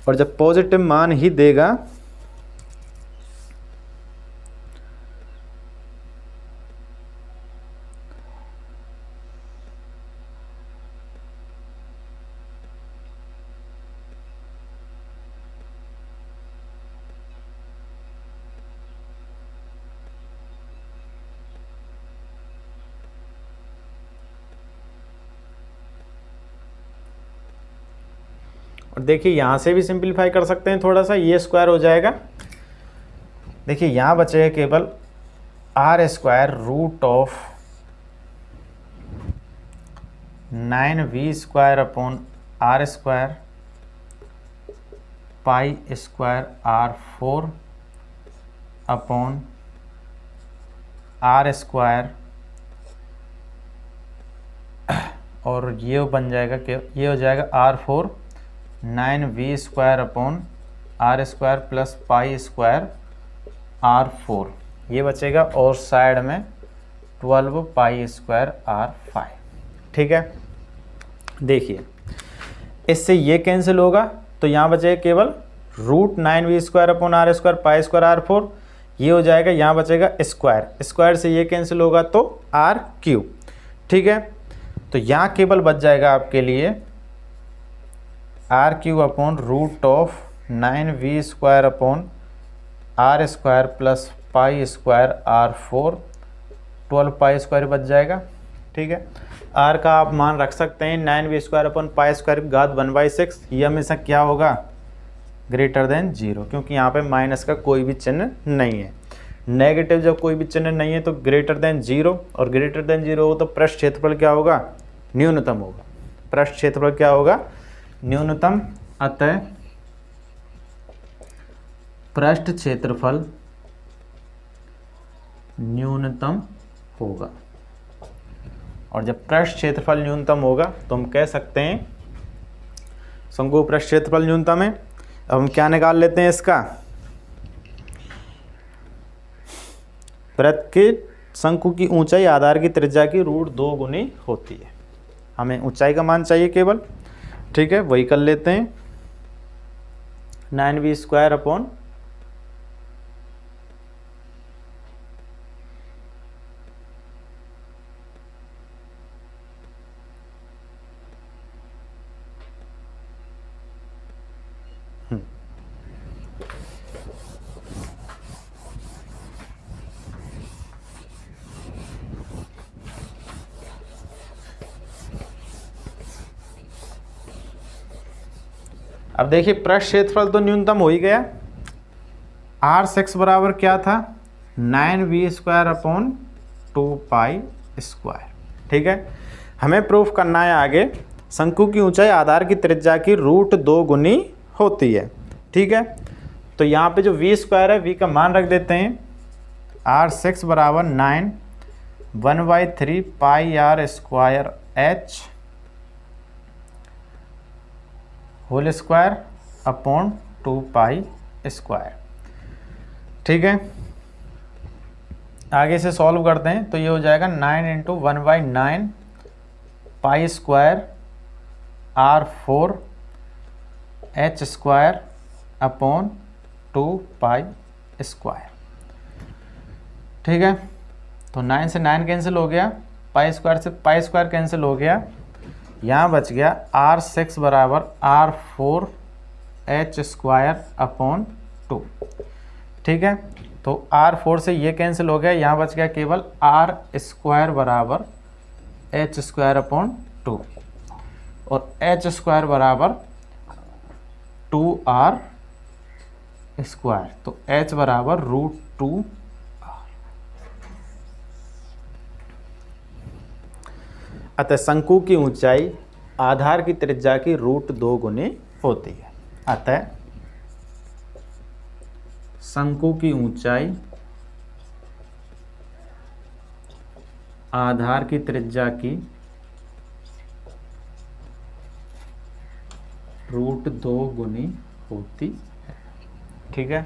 और जब पॉजिटिव मान ही देगा और देखिए यहाँ से भी सिंपलीफाई कर सकते हैं थोड़ा सा, ये स्क्वायर हो जाएगा। देखिए यहाँ बचेगा केवल r² root of 9v² upon r² π² r4 upon r², और ये बन जाएगा कि ये हो जाएगा r4 9v² upon r² plus π² r4, ये बचेगा, और साइड में 12π² r5, ठीक है। देखिए इससे ये कैंसिल होगा, तो यहाँ बचेगा केवल root 9v² upon r² π² r4, ये हो जाएगा, यहाँ बचेगा स्क्वायर से ये कैंसिल होगा तो r³, ठीक है। तो यहाँ केवल बच जाएगा आपके लिए r³ upon root of 9v² upon r² plus π² r4, 12π² बच जाएगा, ठीक है। r का आप मान रख सकते हैं 9v² अपॉन π² घात 1/6, ये हमेशा क्या होगा ग्रेटर देन 0, क्योंकि यहाँ पे माइनस का कोई भी चिन्ह नहीं है। नेगेटिव जब कोई भी चिन्ह नहीं है तो ग्रेटर देन 0, और ग्रेटर देन 0 हो तो पृष्ठ क्षेत्रफल क्या होगा न्यूनतम होगा। पृष्ठ क्षेत्रफल क्या होगा न्यूनतम, अतः पृष्ठ क्षेत्रफल न्यूनतम होगा। और जब पृष्ठ क्षेत्रफल न्यूनतम होगा तो हम कह सकते हैं शंकु पृष्ठ क्षेत्रफल न्यूनतम है, अब हम क्या निकाल लेते हैं इसका, वृत्त के शंकु की ऊंचाई आधार की त्रिज्या की √2 गुनी होती है। हमें ऊंचाई का मान चाहिए केवल, ठीक है, वही कर लेते हैं। 9v² अपॉन अब देखिए पृष्ठ क्षेत्रफल तो न्यूनतम हो ही गया। R6 बराबर क्या था, 9v² अपॉन 2π²। ठीक है, हमें प्रूफ करना है आगे शंकु की ऊंचाई आधार की त्रिज्या की √2 गुनी होती है। ठीक है, तो यहाँ पे जो v² है v का मान रख देते हैं। R6 बराबर 9 1/3 πr² h whole square upon 2π²। ठीक है, आगे से सॉल्व करते हैं तो ये हो जाएगा 9 × 1/9 π² R4 h² अपॉन 2π²। ठीक है, तो 9 से 9 कैंसिल हो गया, π² से π² कैंसिल हो गया, यहाँ बच गया R6 बराबर R4 h² अपॉन 2। ठीक है, तो R4 से ये कैंसिल हो गया, यहाँ बच गया केवल R² बराबर h² अपॉन 2 और h² बराबर 2r², तो h बराबर √2। अतः शंकु की ऊंचाई आधार की त्रिज्या की √2 गुनी होती है। अतः शंकु की ऊंचाई आधार की त्रिज्या की √2 गुनी होती है। ठीक है,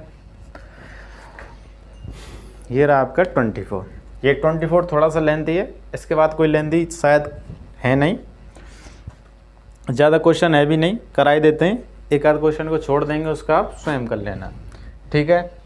ये रहा आपका 24। ये 24 थोड़ा सा लेंथी है, इसके बाद कोई लेंथी शायद है नहीं, ज़्यादा क्वेश्चन है भी नहीं, कराई देते हैं। एक आध क्वेश्चन को छोड़ देंगे, उसका आप स्वयं कर लेना। ठीक है,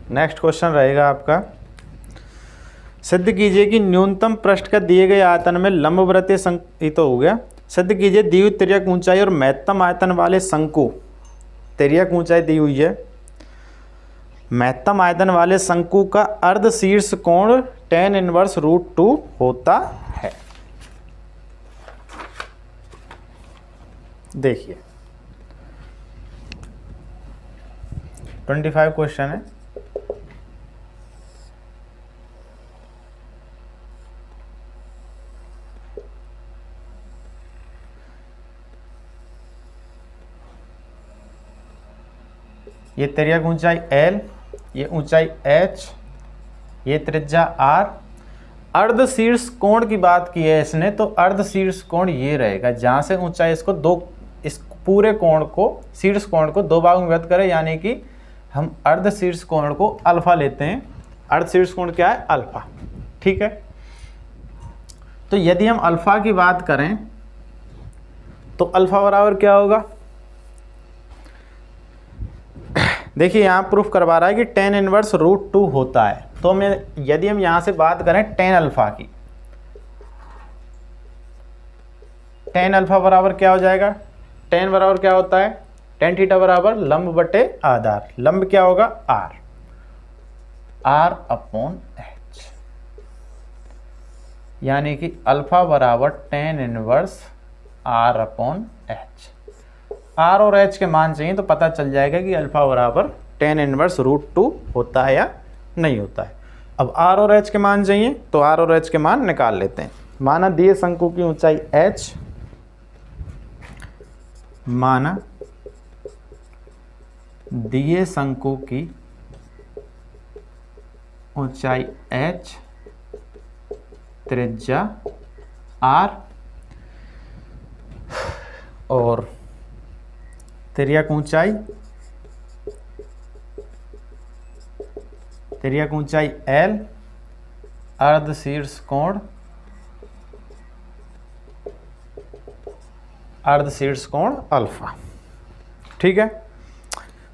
नेक्स्ट क्वेश्चन रहेगा आपका, सिद्ध कीजिए कि न्यूनतम पृष्ठ का दिए गए आयतन में लंबवृत्तीय शंकु, ये तो हो गया। सिद्ध कीजिए दी हुई तिर्यक ऊंचाई और महत्तम आयतन वाले शंकु, तिर्यक ऊंचाई दी हुई है, महत्तम आयतन वाले शंकु का अर्ध शीर्ष कोण tan इनवर्स √2 होता है। देखिए 25 क्वेश्चन है। ये तिर्यक ऊंचाई L, ये ऊंचाई H, ये त्रिज्या R। अर्ध शीर्ष कोण की बात की है इसने, तो अर्ध शीर्ष कोण ये रहेगा, जहाँ से ऊंचाई इसको इस पूरे कोण को, शीर्ष कोण को दो भागों में व्यक्त करें, यानी कि हम अर्ध शीर्ष कोण को अल्फा लेते हैं। अर्ध शीर्ष कोण क्या है, अल्फा। ठीक है, तो यदि हम अल्फा की बात करें तो अल्फा बराबर क्या होगा, देखिए यहाँ प्रूफ करवा रहा है कि tan इनवर्स √2 होता है। तो यदि हम यहाँ से बात करें tan अल्फा की, tan अल्फा बराबर क्या हो जाएगा, tan बराबर क्या होता है, tan थीटा बराबर लंब बटे आधार। लंब क्या होगा, r अपॉन h, यानी कि अल्फा बराबर tan inverse r upon h। R और H के मान चाहिए तो पता चल जाएगा कि अल्फा बराबर tan इनवर्स √2 होता है या नहीं होता है। अब R और H के मान चाहिए तो R और H के मान निकाल लेते हैं। माना दिए शंकु की ऊंचाई H, माना दिए शंकु की ऊंचाई h, त्रिज्या r और तिर्यक ऊंचाई l, अर्धशीर्ष कोण अल्फा। ठीक है,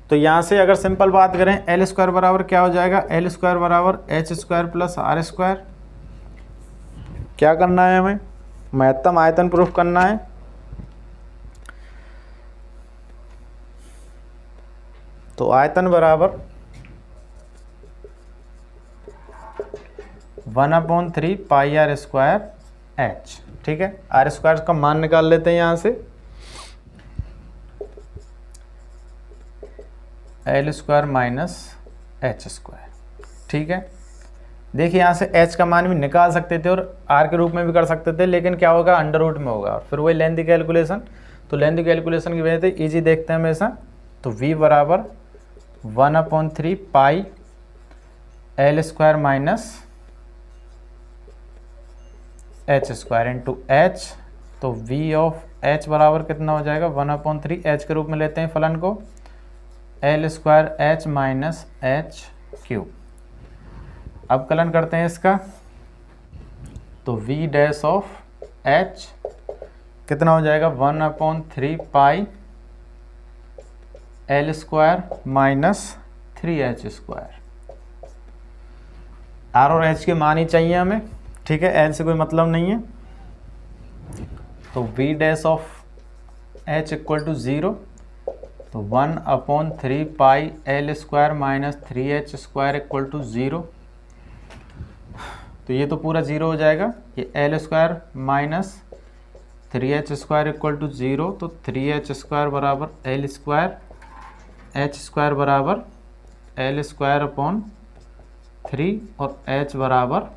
तो यहाँ से अगर सिंपल बात करें एल स्क्वायर बराबर क्या हो जाएगा, एल स्क्वायर बराबर H square plus r square. क्या करना है हमें, महत्तम आयतन प्रूफ करना है। तो आयतन बराबर 1/3 पाई आर स्क्वायर एच। ठीक है, आर स्क्वायर का मान निकाल लेते हैं यहाँ से, L square minus h square. ठीक है, देखिए यहाँ से h का मान भी निकाल सकते थे और r के रूप में भी कर सकते थे, लेकिन क्या होगा, अंडर रूट में होगा और फिर वही लेंथी कैलकुलेशन। तो लेंथी कैलकुलेशन की वजह से ईजी देखते हैं हमेशा। तो v बराबर 1/3 pi l square minus h square into H. तो v ऑफ h बराबर कितना हो जाएगा, 1/3 h के रूप में लेते हैं फलन को, L square H minus H cube. अब कलन करते हैं इसका, तो v डैश ऑफ h कितना हो जाएगा, 1/3 pi l square minus 3h square. r और h के मान ही चाहिए हमें। ठीक है, l से कोई मतलब नहीं है। तो v dash of h equal to 0, तो 1/3 pi l square minus 3h square equal to 0। तो ये तो पूरा 0 हो जाएगा, ये l square minus 3h square equal to 0। तो 3h स्क्वायर बराबर एल स्क्वायर, h स्क्वायर बराबर एल स्क्वायर अपॉन 3 और h बराबर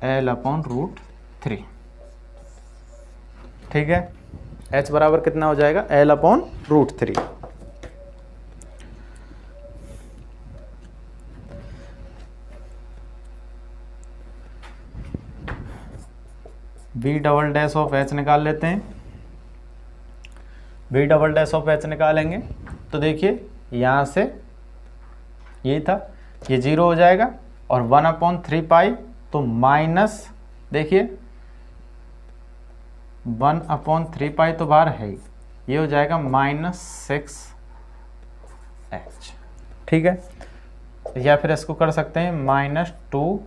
एल अपॉन रूट 3। ठीक है, h बराबर कितना हो जाएगा, l upon root 3। v double dash of h निकाल लेते हैं। v double dash of h निकालेंगे तो देखिए यहाँ से यही था, ये 0 हो जाएगा और 1/3 पाई तो माइनस, देखिए 1/3 पाई तो बाहर है ही, ये हो जाएगा -6h। ठीक है, या फिर इसको कर सकते हैं -2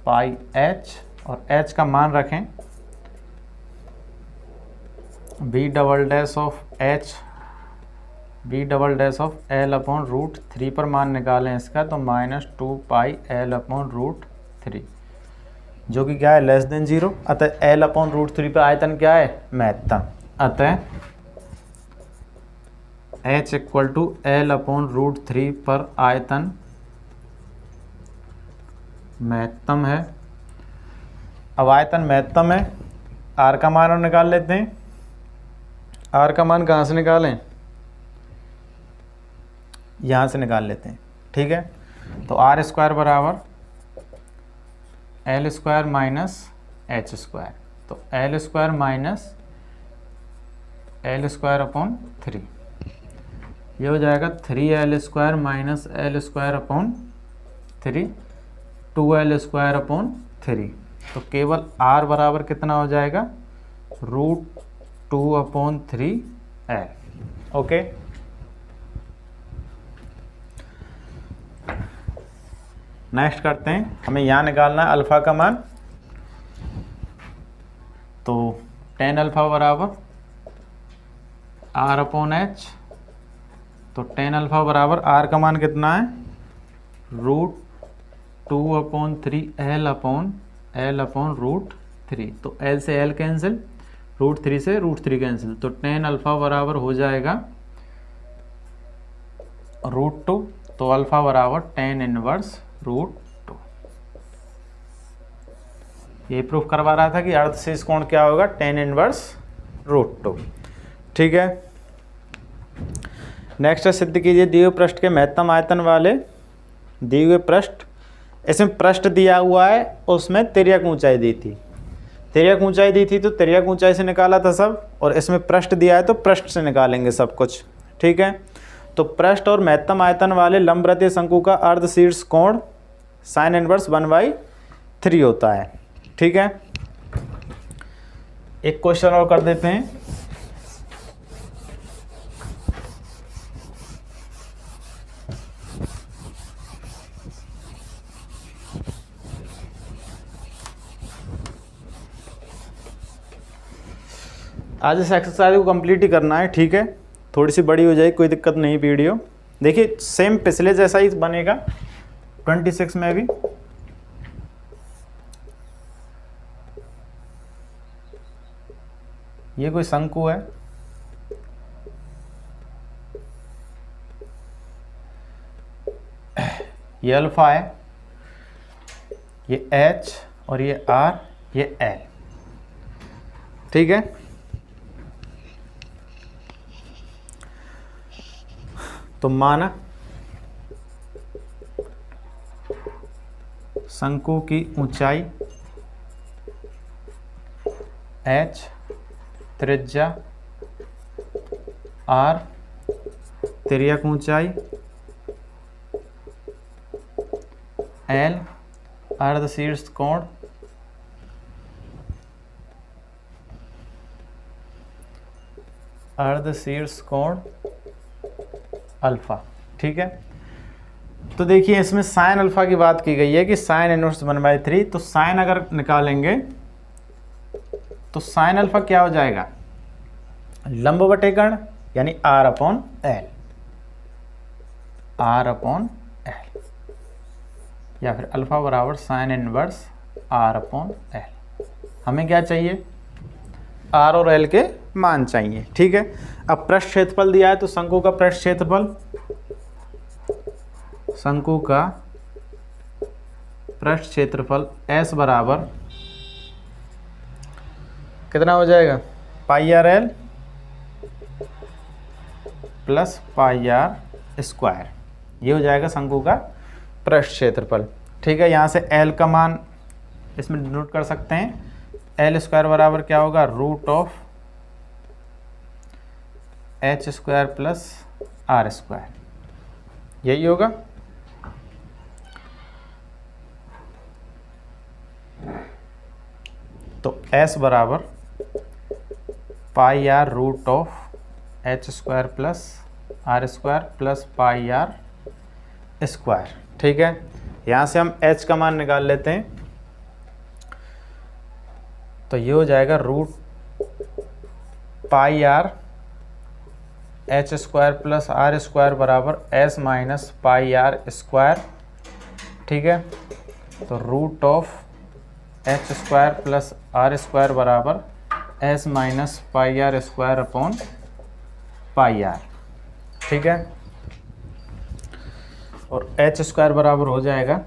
पाई h और h का मान रखें v double dash of h, v double dash of l upon root 3 पर मान निकालें इसका, तो -2 पाई l अपॉन रूट 3, जो कि क्या है, लेस देन 0। अतः l अपॉन रूट 3 पर आयतन क्या है, महत्तम। अतः h equal to l upon root 3 पर आयतन महत्तम है। अब आयतन महत्तम है, r का मान हम निकाल लेते हैं। r का मान कहाँ से निकालें, यहाँ से निकाल लेते हैं। ठीक है, तो आर स्क्वायर बराबर l square minus h square, तो l square minus l square upon 3, ये हो जाएगा 3l square minus l square upon 3, 2l square upon 3। तो केवल r बराबर कितना हो जाएगा, √2/3l। ओके, नेक्स्ट करते हैं, हमें यहाँ निकालना है अल्फ़ा का मान। तो tan अल्फ़ा बराबर r/h, तो tan अल्फ़ा बराबर r का मान कितना है, √2/3l अपॉन रूट 3। तो l से l कैंसिल, √3 से √3 कैंसिल, तो tan अल्फ़ा बराबर हो जाएगा √2। तो अल्फ़ा बराबर tan इनवर्स √2। ये प्रूफ करवा रहा था कि अर्धशीर्ष कोण क्या होगा, tan इनवर्स √2। ठीक है। नेक्स्ट सिद्ध कीजिए दिए हुए पृष्ठ के महत्तम आयतन वाले दिए हुए पृष्ठ, इसमें पृष्ठ दिया हुआ है, उसमें तिर्यक ऊंचाई दी थी, तिर्यक ऊंचाई दी थी तो तिर्यक ऊंचाई से निकाला था सब, और इसमें पृष्ठ दिया है तो पृष्ठ से निकालेंगे सब कुछ। ठीक है, तो पृष्ठ और महत्तम आयतन वाले लंबवृत्तीय शंकु का अर्धशीर्ष कोण साइन इनवर्स 1/3 होता है। ठीक है, एक क्वेश्चन और कर देते हैं। आज इस एक्सरसाइज को कंप्लीट ही करना है। ठीक है, थोड़ी सी बड़ी हो जाएगी, कोई दिक्कत नहीं वीडियो। देखिए सेम पिछले जैसा ही बनेगा 26 में भी। ये कोई शंकु है, ये अल्फा है, ये H और ये R, ये L। ठीक है, तो माना शंकु की ऊंचाई H, त्रिज्या R, तिर्यक ऊंचाई L, अर्धशीर्ष कोण अल्फा। ठीक है, तो देखिए इसमें साइन अल्फा की बात की गई है कि साइन इनवर्स 1/3, तो साइन अगर निकालेंगे तो साइन अल्फा क्या हो जाएगा, लंब बटे कर्ण यानी R/L, या फिर अल्फा बराबर साइन इनवर्स R/L। हमें क्या चाहिए, R और L के मान चाहिए। ठीक है, अब पृष्ठ क्षेत्रफल दिया है तो शंकु का पृष्ठ क्षेत्रफल, शंकु का पृष्ठ क्षेत्रफल S बराबर कितना हो जाएगा, πRL प्लस πR²। ये हो जाएगा शंकु का पृष्ठ क्षेत्रफल। ठीक है, यहाँ से L का मान इसमें डिनोट कर सकते हैं, L² बराबर क्या होगा, √h² प्लस R², यही होगा। तो S बराबर πR√h² plus R² plus πR²। ठीक है, यहाँ से हम H का मान निकाल लेते हैं, तो ये हो जाएगा √πRh² प्लस R² बराबर S माइनस πR²। ठीक है, तो √h² प्लस R² बराबर S माइनस πR²/πR। ठीक है, और h² बराबर हो जाएगा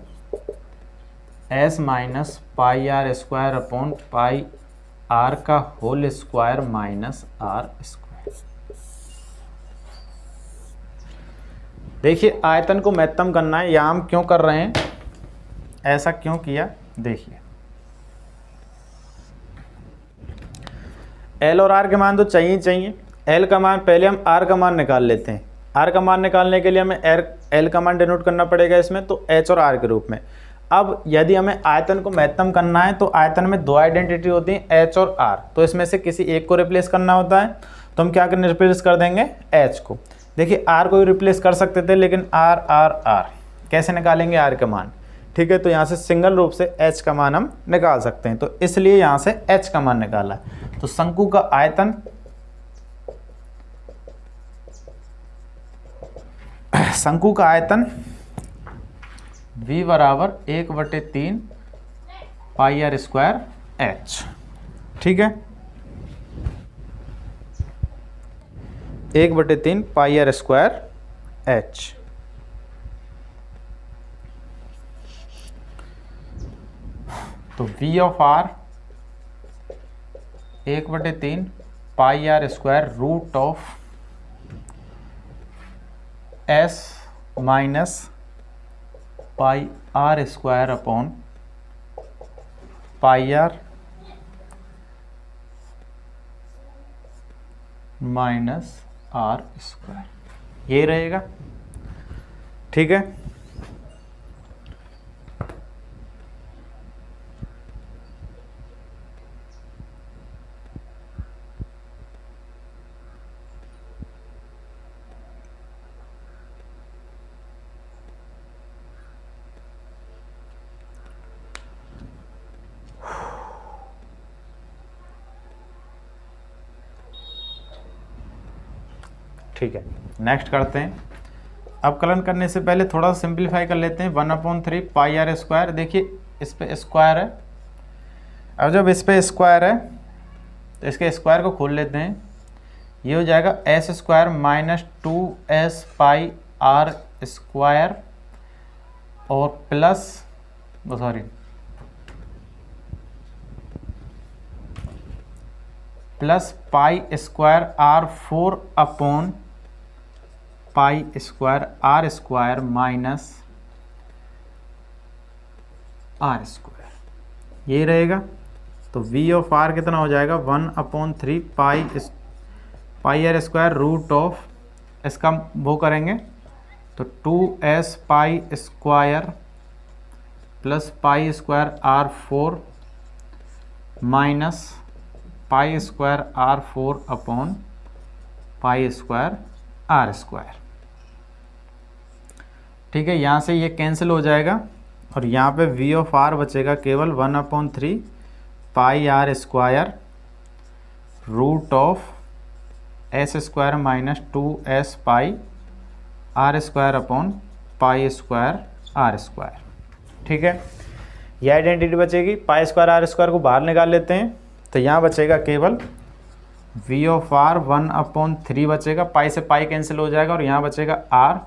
S माइनस πR²/πR का होल स्क्वायर माइनस R²। देखिए आयतन को महत्तम करना है, यहाँ हम क्यों कर रहे हैं, ऐसा क्यों किया, देखिए L और R के मान तो चाहिए चाहिए। L का मान पहले हम R का मान निकाल लेते हैं। R का मान निकालने के लिए हमें L का मान डिनोट करना पड़ेगा इसमें, तो H और R के रूप में। अब यदि हमें आयतन को महत्तम करना है तो आयतन में दो आइडेंटिटी होती हैं, H और R, तो इसमें से किसी एक को रिप्लेस करना होता है, तो हम क्या करें, रिप्लेस कर देंगे H को। देखिए R को भी रिप्लेस कर सकते थे, लेकिन R कैसे निकालेंगे R का मान। ठीक है, तो यहाँ से सिंगल रूप से H का मान हम निकाल सकते हैं, तो इसलिए यहाँ से H का मान निकाला। तो शंकु का आयतन, शंकु का आयतन V बराबर 1/3 πR² H। ठीक है, 1/3 πR² H। तो V of R 1/3 pi r square root of s minus pi r square upon pi r minus r square, ये रहेगा। ठीक है, ठीक है, नेक्स्ट करते हैं। अवकलन करने से पहले थोड़ा सा सिंप्लीफाई कर लेते हैं। 1/3 पाई आर स्क्वायर, देखिए इस पे स्क्वायर है। अब जब इस पे स्क्वायर है तो इसके स्क्वायर को खोल लेते हैं। ये हो जाएगा s square minus 2s pi r square और plus plus pi square r 4 upon pi square r square minus r square, ये रहेगा। तो v ऑफ r कितना हो जाएगा 1/3 pi r square root of, इसका वो करेंगे तो 2s pi square plus pi square r4 minus pi square r4 upon pi square r square. ठीक है, यहाँ से ये कैंसिल हो जाएगा और यहाँ पे v ऑफ r बचेगा केवल 1/3 pi r square root of s square minus 2s pi r square upon pi square r square. ठीक है, ये आइडेंटिटी बचेगी। पाई स्क्वायर आर स्क्वायर को बाहर निकाल लेते हैं तो यहाँ बचेगा केवल v ऑफ r 1/3 बचेगा, पाई से पाई कैंसिल हो जाएगा और यहाँ बचेगा r,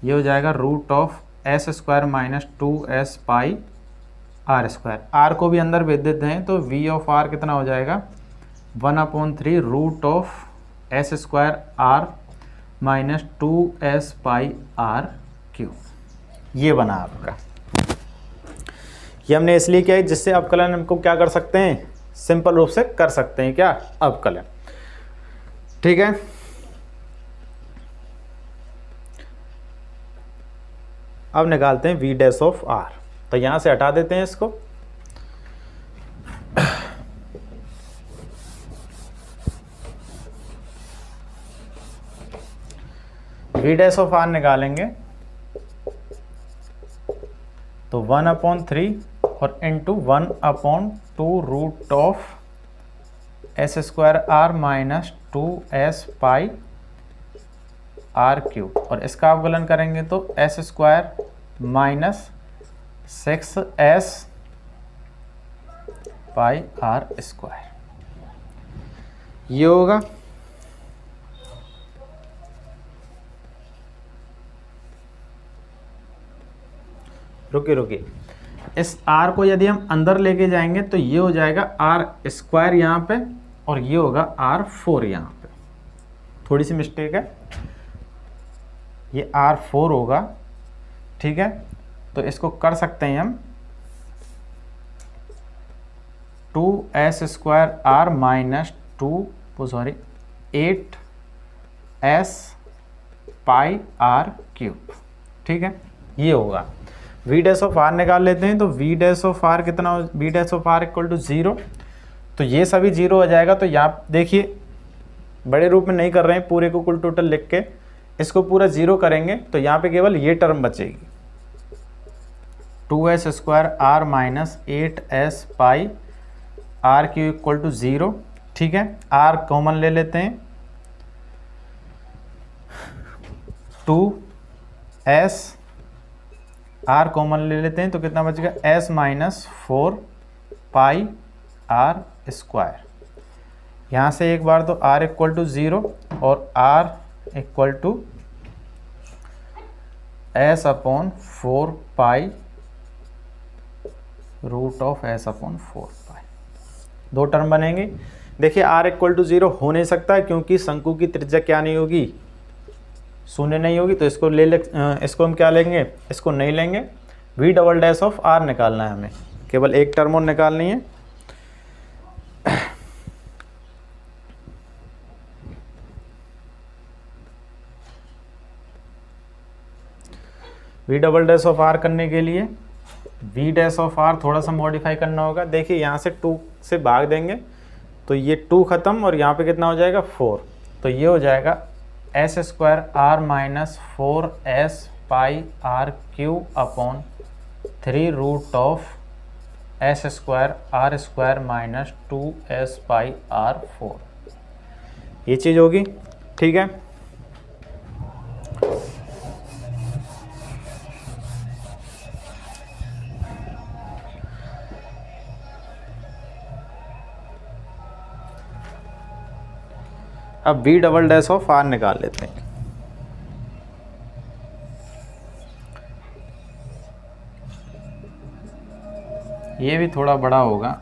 ये हो जाएगा root of s square minus 2s pi r square. r को भी अंदर भेज देते हैं तो v ऑफ r कितना हो जाएगा 1/3 root of s square r minus 2s pi r cube. ये बना आपका। ये हमने इसलिए किया है जिससे अवकलन हमको क्या कर सकते हैं, सिंपल रूप से कर सकते हैं, क्या, अवकलन। ठीक है, अब निकालते हैं v डैश ऑफ r। तो यहां से हटा देते हैं इसको। v डैश ऑफ r निकालेंगे तो 1/3 और into 1/2 root of s square r minus 2s pi r cube, और इसका अवकलन करेंगे तो s square minus 6s pi r square, ये होगा। रुकिए, इस r को यदि हम अंदर लेके जाएंगे तो ये हो जाएगा r स्क्वायर यहाँ पे और ये होगा r4 यहाँ पे। थोड़ी सी मिस्टेक है, ये r4 होगा। ठीक है, तो इसको कर सकते हैं हम 2s square r minus 8s pi r cube. ठीक है, ये होगा। v डैश ऑफ r निकाल लेते हैं तो v डैश ऑफ r कितना, v dash of r equal to 0, तो ये सभी 0 हो जाएगा। तो यहाँ देखिए बड़े रूप में नहीं कर रहे हैं, पूरे को कुल टोटल लिख के इसको पूरा 0 करेंगे तो यहाँ पे केवल ये टर्म बचेगी 2s square r minus 8s pi r cube equal to 0। ठीक है, r कॉमन ले लेते हैं, 2s r कॉमन ले लेते हैं तो कितना बचेगा s minus 4 pi r square. यहाँ से एक बार तो r इक्वल टू 0 और r equal to s upon 4 pi root of s upon 4 pi, दो टर्म बनेंगे। देखिए r इक्वल टू 0 हो नहीं सकता है क्योंकि शंकु की त्रिज्या क्या नहीं होगी, शून्य नहीं होगी। तो इसको इसको हम क्या लेंगे, इसको नहीं लेंगे। v double dash of r निकालना है हमें, केवल एक टर्म और निकालनी है। v double dash of r करने के लिए v डैश ऑफ r थोड़ा सा मॉडिफाई करना होगा। देखिए यहाँ से 2 से भाग देंगे तो ये 2 ख़त्म और यहाँ पे कितना हो जाएगा 4। तो ये हो जाएगा s square r minus 4s pi r cube upon 3 root of s square r square minus 2s pi r4। ये चीज़ होगी, ठीक है। अब v double dash of r निकाल लेते हैं। ये भी थोड़ा बड़ा होगा।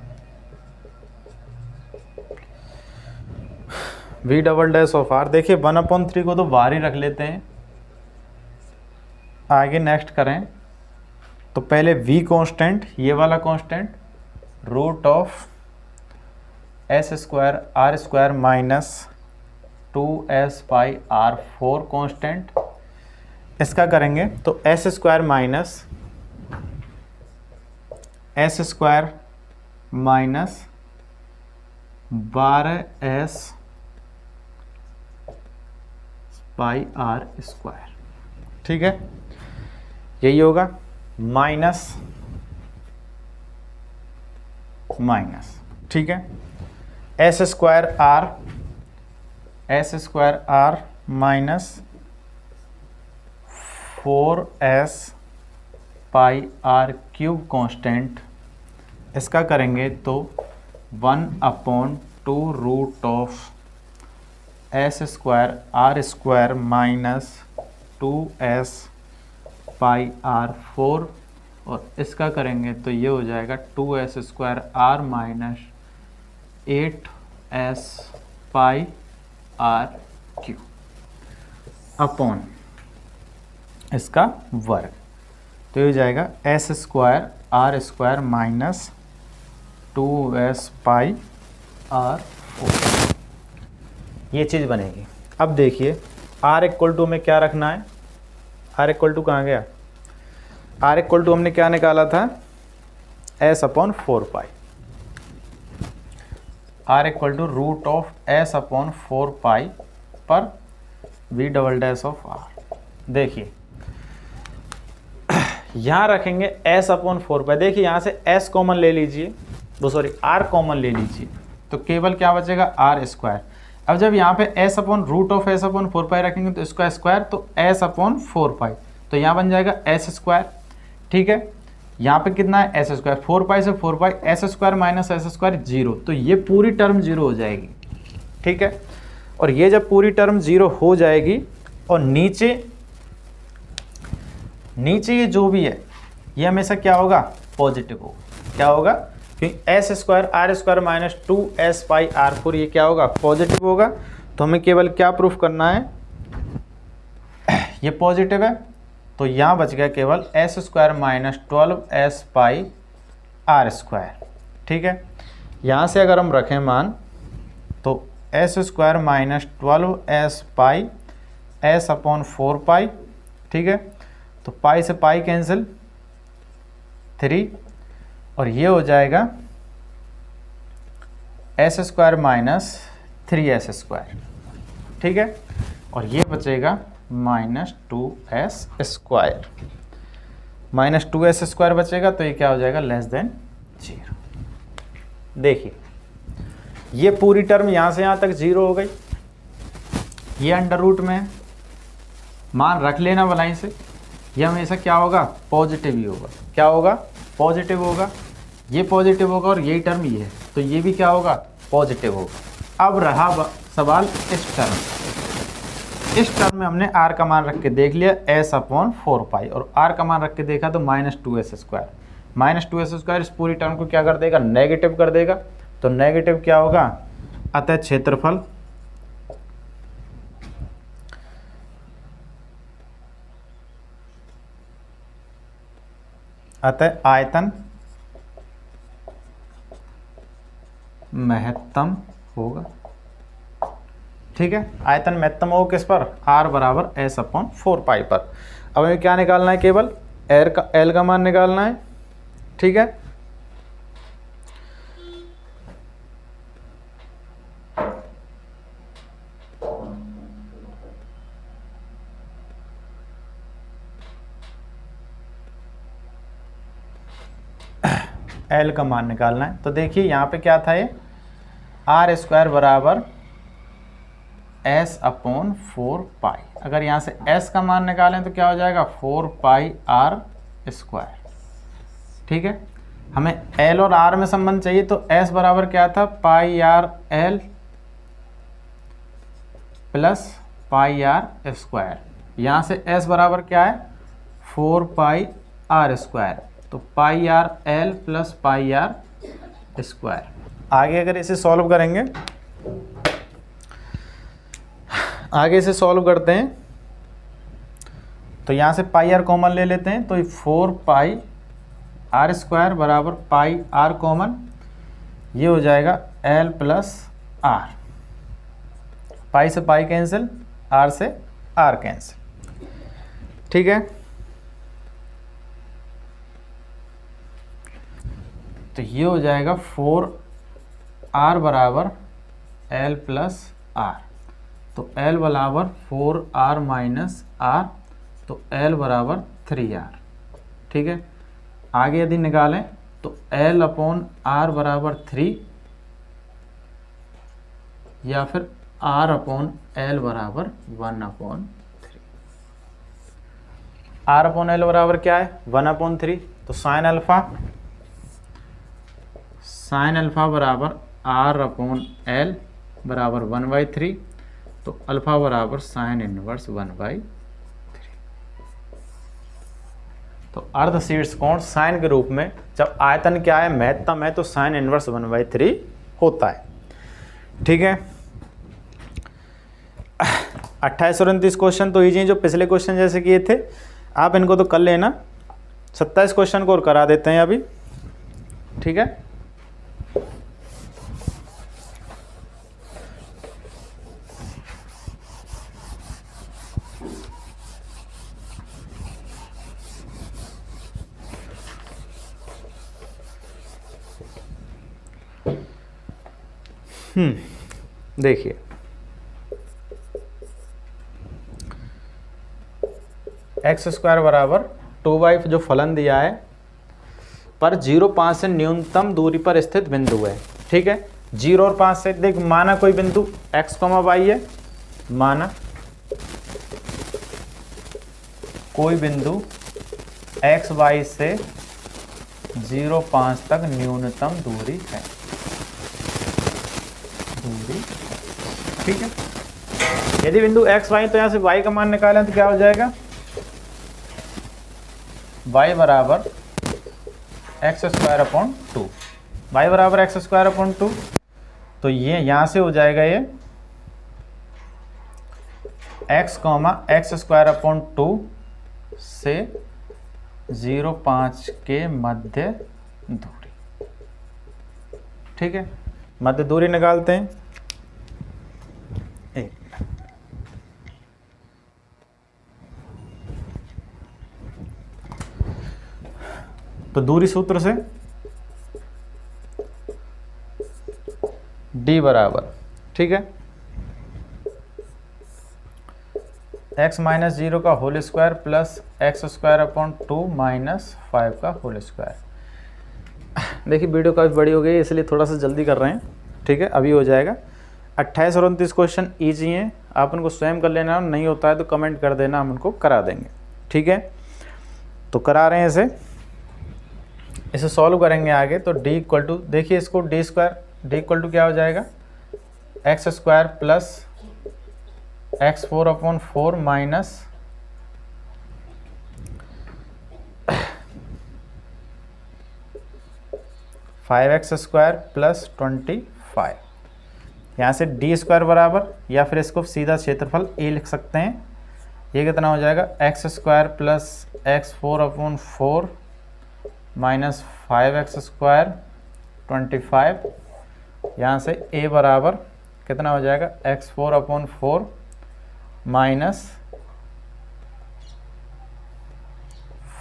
v double dash of r, देखिए 1/3 को तो बाहर ही रख लेते हैं। आगे नेक्स्ट करें तो पहले v कांस्टेंट, ये वाला constant root of s square r square minus 2s pi r4 constant, इसका करेंगे तो s square minus s square minus 12s pi r square, ठीक है। यही होगा माइनस माइनस, ठीक है। S square r minus 4s pi r cube constant, इसका करेंगे तो 1/2 root of s square r square minus 2s pi r4, और इसका करेंगे तो ये हो जाएगा 2s square r minus 8s पाई r क्यूब अपॉन इसका वर्ग। तो ये हो जाएगा s square r square minus 2s pi r4, ये चीज़ बनेगी। अब देखिए r इक्वल टू में क्या रखना है, r इक्वल टू कहाँ गया, r इक्वल टू हमने क्या निकाला था s upon 4 pi, r equal to root of s upon 4 pi पर v double dash of r। देखिए यहाँ रखेंगे s अपॉन 4 पाई, देखिए यहाँ से s कॉमन ले लीजिए, सॉरी r कॉमन ले लीजिए, तो केवल क्या बचेगा r स्क्वायर। अब जब यहाँ पे s upon root of s upon 4 pi रखेंगे तो इसका स्क्वायर, तो s अपॉन 4 पाई, तो यहाँ बन जाएगा s स्क्वायर, ठीक है। यहाँ पे कितना है s स्क्वायर, 4 पाई से 4 पाई, s square minus s square 0, तो ये पूरी टर्म 0 हो जाएगी, ठीक है। और ये जब पूरी टर्म 0 हो जाएगी और नीचे ये जो भी है ये हमेशा क्या होगा, पॉजिटिव होगा। क्या होगा, क्योंकि S square r square minus 2s pi r4 ये क्या होगा, पॉजिटिव होगा। तो हमें केवल क्या प्रूफ करना है, ये पॉजिटिव है, तो यहाँ बच गया केवल S square minus 12s pi r square, ठीक है। यहाँ से अगर हम रखें मान तो एस स्क्वायर माइनस 12s पाई s अपॉन 4 पाई, ठीक है। तो पाई से पाई कैंसिल 3, और ये हो जाएगा s square minus 3s square, ठीक है। और ये बचेगा minus 2s square, minus 2s square बचेगा, तो ये क्या हो जाएगा, लेस देन 0। देखिए ये पूरी टर्म यहाँ से यहाँ तक 0 हो गई, ये अंडर रूट में है, मान रख लेना भलाई से, ये हमेशा क्या होगा, पॉजिटिव ही होगा। क्या होगा, पॉजिटिव होगा, ये पॉजिटिव होगा और यही टर्म ये है, तो ये भी क्या होगा, पॉजिटिव होगा। अब रहा सवाल इस टर्म में हमने r का मान रख के देख लिया s अपॉन 4 पाई, और r का मान रख के देखा तो minus 2s square, minus 2s square इस पूरी टर्म को क्या कर देगा, नेगेटिव कर देगा। तो नेगेटिव क्या होगा, अतः क्षेत्रफल अतः आयतन महत्तम होगा। ठीक है, आयतन महत्तम होगा किस पर? R बराबर S/4 पाई पर। अब हमें क्या निकालना है? केवल L का मान निकालना है। ठीक है, L का मान निकालना है। तो देखिए यहाँ पे क्या था, ये R² बराबर S/4 पाई। अगर यहाँ से S का मान निकालें तो क्या हो जाएगा? 4 पाई R²। ठीक है, हमें L और R में संबंध चाहिए, तो S बराबर क्या था? पाई RL प्लस पाई R²। यहाँ से S बराबर क्या है? 4 पाई R²। तो पाई RL प्लस पाई R²। आगे अगर इसे सॉल्व करेंगे, आगे इसे सॉल्व करते हैं, तो यहाँ से पाई R कॉमन ले लेते हैं, तो 4 पाई R² बराबर पाई R कॉमन, ये हो जाएगा L प्लस R। पाई से पाई कैंसिल, R से R कैंसिल। ठीक है, तो ये हो जाएगा 4R बराबर L प्लस R। तो L बराबर 4R माइनस R, तो L बराबर 3R। ठीक है, आगे यदि निकालें तो L/R बराबर 3 या फिर R/L बराबर 1/3। R/L बराबर क्या है? 1/3। तो साइन अल्फा बराबर R/L बराबर 1/3। तो अल्फा बराबर साइन इनवर्स 1/3। तो अर्ध शीर्ष कोण साइन के रूप में, जब आयतन क्या है? महत्तम है, तो साइन इनवर्स 1/3 होता है। ठीक है, 28 और 29 क्वेश्चन तो इजी हैं, जो पिछले क्वेश्चन जैसे किए थे, आप इनको तो कर लेना। 27 क्वेश्चन को और करा देते हैं अभी। ठीक है, देखिए x² बराबर 2y जो फलन दिया है पर 0,5 से न्यूनतम दूरी पर स्थित बिंदु है। ठीक है, 0 और 5 से, देख माना कोई बिंदु x, y है, माना कोई बिंदु x, y से 0,5 तक न्यूनतम दूरी है। ठीक है, यदि बिंदु x, y, तो यहाँ से y का मान निकालें तो क्या हो जाएगा? y बराबर x²/2। y बराबर x²/2, तो ये यहाँ से हो जाएगा ये x, x²/2 से 0,5 के मध्य दूरी। ठीक है, मध्य दूरी निकालते हैं। तो दूरी सूत्र से d बराबर, ठीक है, x माइनस 0 का whole square plus x²/2 minus 5 का होल स्क्वायर। देखिए वीडियो काफ़ी बड़ी हो गई इसलिए थोड़ा सा जल्दी कर रहे हैं। ठीक है, अभी हो जाएगा। 28 और 29 क्वेश्चन ईजी हैं, आप उनको स्वयं कर लेना, नहीं होता है तो कमेंट कर देना, हम उनको करा देंगे। ठीक है, तो करा रहे हैं इसे सॉल्व करेंगे आगे। तो d इक्वल टू, देखिए इसको d इक्वल टू क्या हो जाएगा? x² plus x4/4 minus 5x² plus 25। यहाँ से डी स्क्वायर बराबर, या फिर इसको सीधा क्षेत्रफल ए लिख सकते हैं। ये कितना हो जाएगा, x square plus x 4/4 minus 5x square 25। यहाँ से a बराबर कितना हो जाएगा, x 4/4 minus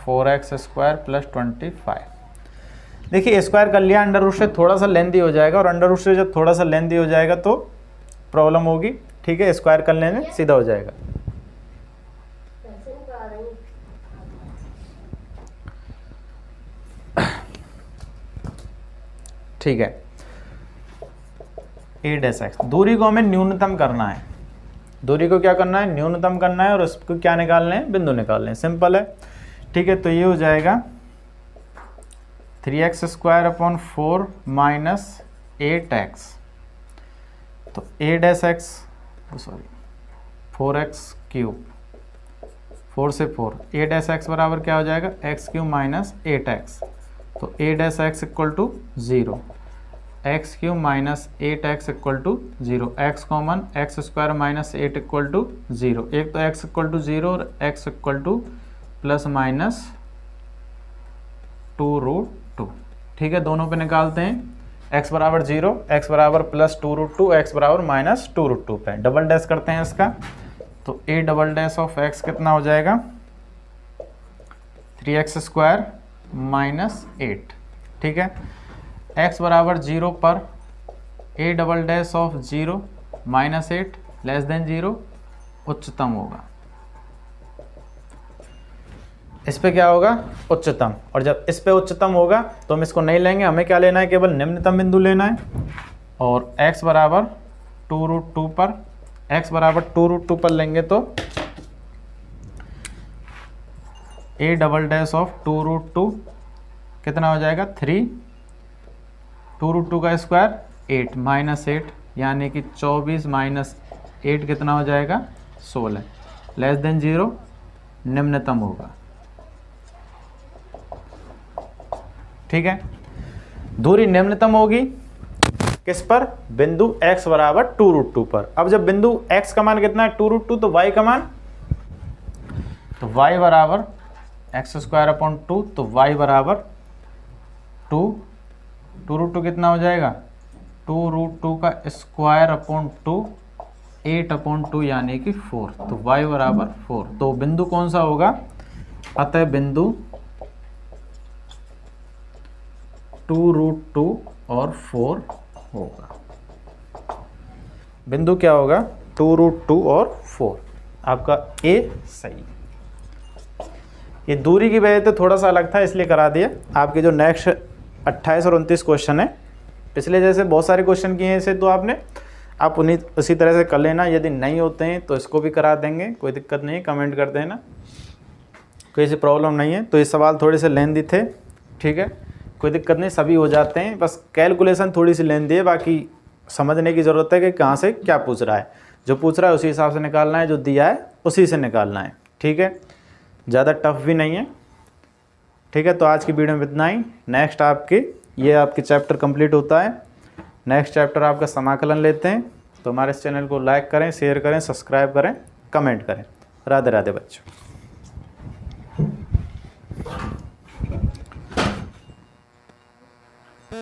4x square plus 25। देखिए स्क्वायर कर लिया, अंडर रूट से थोड़ा सा लेंथी हो जाएगा, और अंडर रूट से जब थोड़ा सा लेंथी हो जाएगा तो प्रॉब्लम होगी। ठीक है, स्क्वायर कर लेने सीधा हो जाएगा। ठीक है, a डैश एक्स, दूरी को हमें न्यूनतम करना है। दूरी को क्या करना है, न्यूनतम करना है, और उसको क्या निकालने हैं, बिंदु निकालने हैं। सिंपल है। ठीक है, तो ये हो जाएगा 3x square upon 4 minus 8x। तो a dash x sorry 4x cube, 4 से 4, a डैश एक्स बराबर क्या हो जाएगा, x क्यूब माइनस 8x। तो a dash x equal to 0, x cube minus 8x equal to 0, x common, x square minus 8 equal to 0। एक तो x equal to 0 और x equal to plus minus 2√2। ठीक है, दोनों पे निकालते हैं। x बराबर 0, x बराबर प्लस 2√2, x बराबर माइनस 2√2 पे डबल डैश करते हैं इसका। तो a double dash of x कितना हो जाएगा, 3x स्क्वायर माइनस 8। ठीक है, x बराबर 0 पर a double dash of 0 minus 8 less than 0 उच्चतम होगा। इस पे क्या होगा, उच्चतम। और जब इस पे उच्चतम होगा तो हम इसको नहीं लेंगे, हमें क्या लेना है, केवल निम्नतम बिंदु लेना है। और x बराबर 2√2 पर, x बराबर 2√2 पर लेंगे तो a डबल डैश ऑफ 2√2 कितना हो जाएगा, 3, 2√2 का स्क्वायर 8 माइनस 8, यानी कि 24 माइनस 8 कितना हो जाएगा, 16 लेस देन 0 निम्नतम होगा। ठीक है, दूरी निम्नतम होगी किस पर, बिंदु x बराबर 2√2 पर। अब जब बिंदु x का मान कितना है, 2√2, तो y का मान, तो y बराबर एक्स स्क्वायर अपॉन 2, तो y बराबर 2, 2√2 कितना हो जाएगा, 2√2 का स्क्वायर अपॉन 2, 8/2 यानी कि 4। तो y बराबर 4। तो बिंदु कौन सा होगा, अतः बिंदु 2√2 और 4 होगा। बिंदु क्या होगा, 2√2 और 4। आपका A सही। ये दूरी की वजह से थोड़ा सा अलग था इसलिए करा दिया। आपके जो नेक्स्ट 28 और 29 क्वेश्चन है, पिछले जैसे बहुत सारे क्वेश्चन किए हैं इसे, तो आप उन्हीं उसी तरह से कर लेना। यदि नहीं होते हैं तो इसको भी करा देंगे, कोई दिक्कत नहीं है, कमेंट कर देना, कोई ऐसी प्रॉब्लम नहीं है। तो ये सवाल थोड़े से लेंथी थे। ठीक है, कोई दिक्कत नहीं, सभी हो जाते हैं, बस कैलकुलेशन थोड़ी सी लेंथी है। बाकी समझने की ज़रूरत है कि कहाँ से क्या पूछ रहा है। जो पूछ रहा है उसी हिसाब से निकालना है, जो दिया है उसी से निकालना है। ठीक है, ज़्यादा टफ भी नहीं है। ठीक है, तो आज की वीडियो में इतना ही। नेक्स्ट आपकी चैप्टर कंप्लीट होता है। नेक्स्ट चैप्टर आपका समाकलन लेते हैं। तो हमारे इस चैनल को लाइक करें, शेयर करें, सब्सक्राइब करें, कमेंट करें। राधे राधे बच्चों।